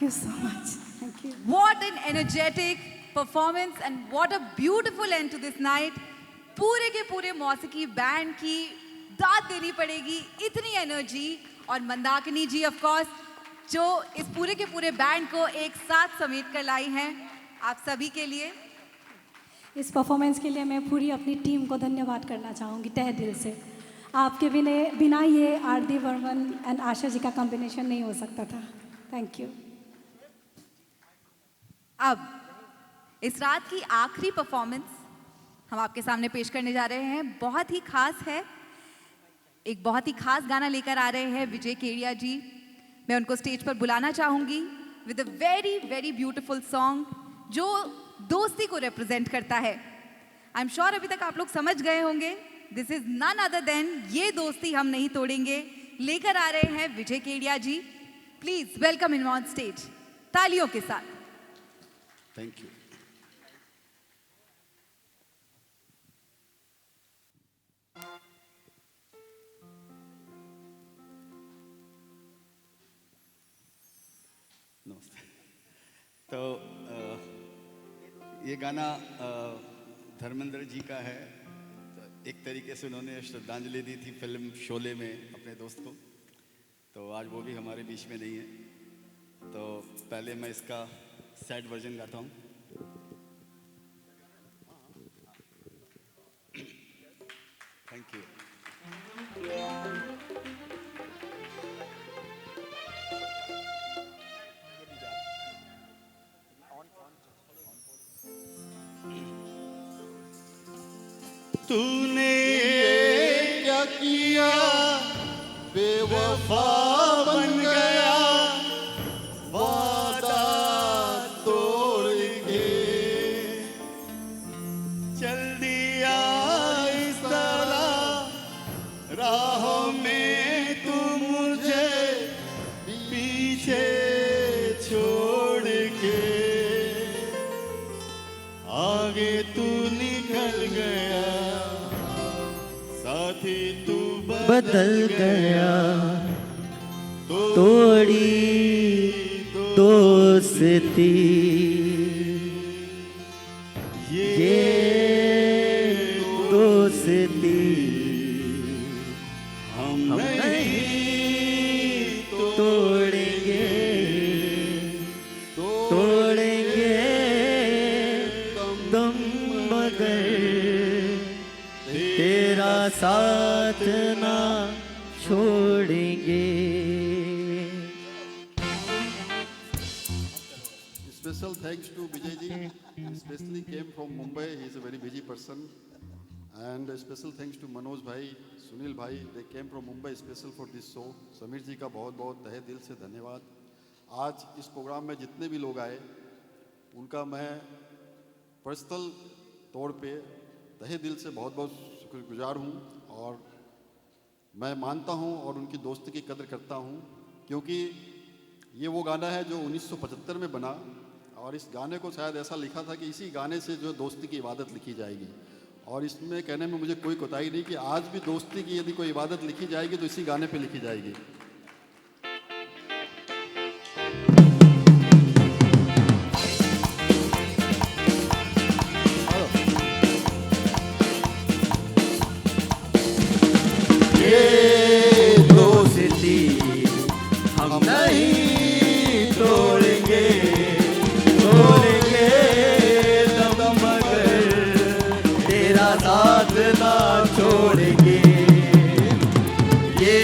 you so much. Thank you. What an energetic performance and what a beautiful end to this night. पूरे के पूरे मौसीकी बैंड की दाद देनी पड़ेगी, इतनी एनर्जी। और मंदाकिनी जी ऑफ कोर्स जो इस पूरे के पूरे बैंड को एक साथ समेट कर लाई हैं, आप सभी के लिए। इस परफॉर्मेंस के लिए मैं पूरी अपनी टीम को धन्यवाद करना चाहूँगी तहे दिल से। आपके बिना ये आरती वर्मन एंड आशा जी का कॉम्बिनेशन नहीं हो सकता था। Thank you. अब इस रात की आखिरी परफॉर्मेंस हम आपके सामने पेश करने जा रहे हैं, बहुत ही खास है। एक बहुत ही खास गाना लेकर आ रहे हैं विजय केडिया जी। मैं उनको स्टेज पर बुलाना चाहूंगी with a very very beautiful song जो दोस्ती को रिप्रेजेंट करता है। आई एम श्योर अभी तक आप लोग समझ गए होंगे, this is none other than ये दोस्ती हम नहीं तोड़ेंगे लेकर आ रहे हैं Vijay Kedia ji. Please welcome him on stage तालियों के साथ। Thank you. नमस्ते। तो ये गाना धर्मेंद्र जी का है। तो एक तरीके से उन्होंने श्रद्धांजलि दी थी फिल्म शोले में अपने दोस्त को, तो आज वो भी हमारे बीच में नहीं है। तो पहले मैं इसका सैड वर्जन गाता हूँ। Thank you. तूने ये क्या किया, बेवफा बन गया, वादा तोड़ के चल दिया इस तरह राहों में तू मुझे पीछे छोड़ के, आगे तू निकल गया, साथी तू बदल गया, तोड़ी दोस्ती ये दोस्ती हम नहीं तोड़ेंगे तोड़ेंगे दम मगर तेरा साथ ना छोड़ेंगे। Special thanks to Vijay ji. He especially came from Mumbai. He is a very busy person. And a special thanks to Manoj bhai, Sunil bhai. They came from Mumbai special for this show. Sameer जी का बहुत बहुत तहे दिल से धन्यवाद। आज इस programme में जितने भी लोग आए उनका मैं पर्सनल तौर पे तहे दिल से बहुत बहुत शुक्रगुजार हूँ। और मैं मानता हूँ और उनकी दोस्ती की कदर करता हूँ, क्योंकि ये वो गाना है जो 1975 में बना और इस गाने को शायद ऐसा लिखा था कि इसी गाने से जो दोस्ती की इबादत लिखी जाएगी। और इसमें कहने में मुझे कोई कोताही नहीं कि आज भी दोस्ती की यदि कोई इबादत लिखी जाएगी तो इसी गाने पे लिखी जाएगी। ये दोस्ती हम नहीं तोड़ेंगे तोड़ेंगे दम मगर तेरा साथ ना छोड़ेंगे। ये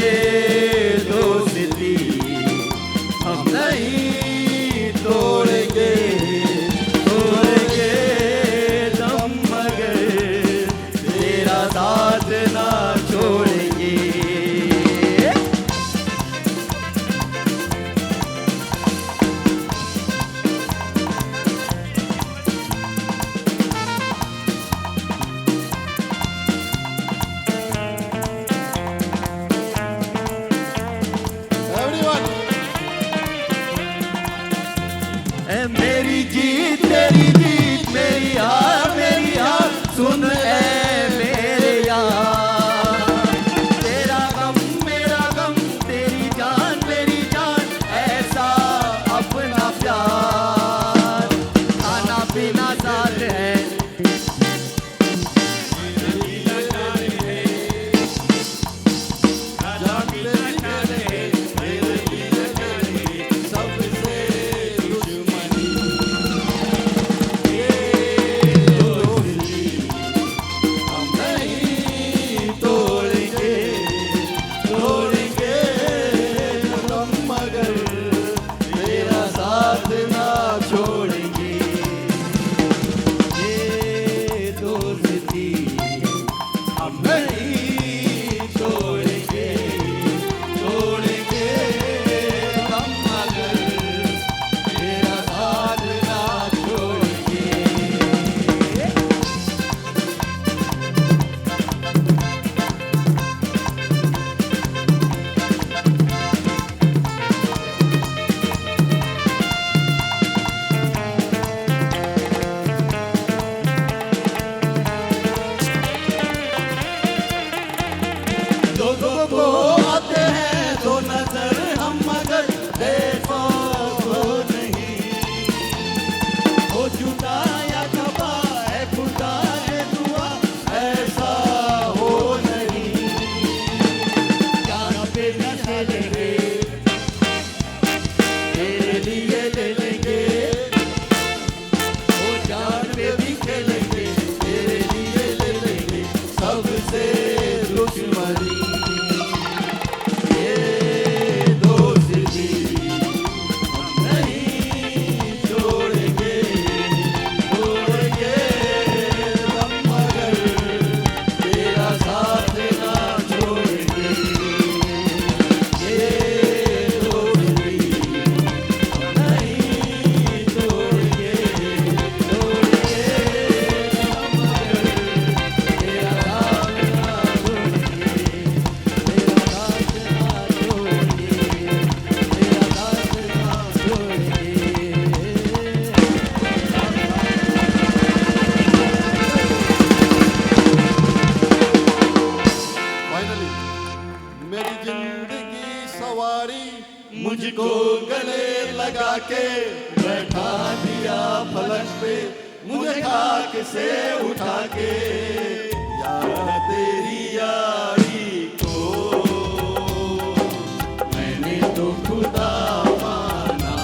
को आते हैं तो नजर हम मगर देखो तो नहीं। हो जुदा या कबा है खुदा है दुआ ऐसा हो नहीं। जान पे न चलेंगे तेरे लिए ले लेंगे, वो जान पे भी खेलेंगे तेरे लिए ले लेंगे। सबसे दुश्मनी ये दोस्ती हम नहीं छोड़ेंगे, छोड़ेंगे हम मगर तेरा साथ ना छोड़ेंगे। ये दोस्ती हम नहीं छोड़ेंगे, छोड़ेंगे हम मगर तेरा साथ ना छोड़ेंगे, तेरा साथ ना छोड़ेंगे, तेरा साथ ना छोड़ेंगे। फाइनली मेरी जिंदगी सवारी मुझको गले लगा के बैठा दिया फलक पे, मुझे खाक से उठा के। यार तेरी यारी को मैंने तो खुदा माना,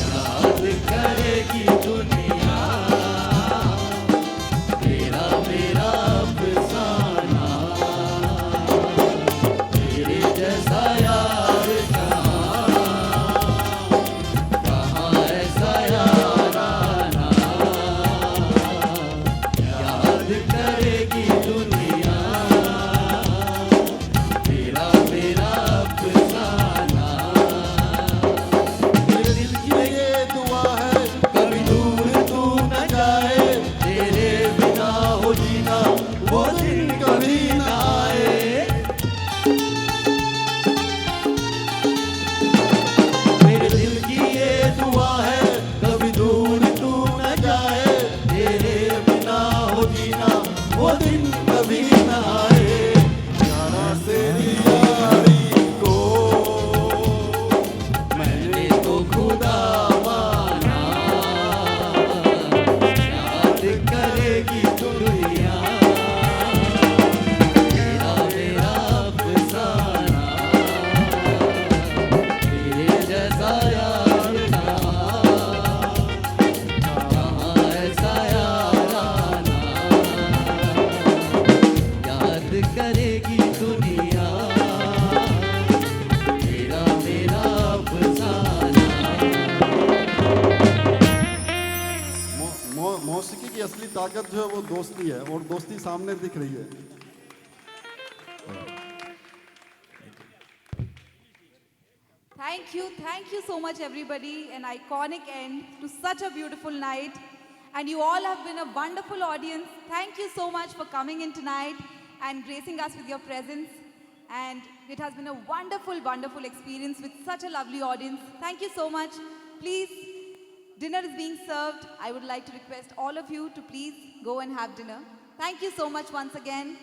याद करेगी दुनिया तेरा मेरा अफसाना। तेरे जैसा यार कहाँ ऐसा याराना। याद करेगी दुनिया तेरा मेरा अफसाना। मेरे दिल की ये दुआ है कभी दूर तू न जाए, तेरे बिना हो जीना वो दिन कभी न आए। मेरे दिल की ये दुआ है कभी दूर तू न जाए, तेरे बिना हो जीना वो दिन कभी न आए। यारा तेरी यारी को मैंने तो खुदा माना, याद करेगी दुनिया तेरा मेरा अफसाना। तेरे जैसा यार कहाँ ऐसा याराना। याद करेगी दुनिया तेरा मेरा अफसाना। मौसीकी की असली ताकत जो है वो दोस्ती है, और दोस्ती सामने दिख रही है। Thank you so much, everybody. An iconic end to such a beautiful night. And you all have been a wonderful audience. Thank you so much for coming in tonight and gracing us with your presence. And it has been a wonderful, wonderful experience with such a lovely audience. Thank you so much. Please, dinner is being served. I would like to request all of you to please go and have dinner. Thank you so much once again.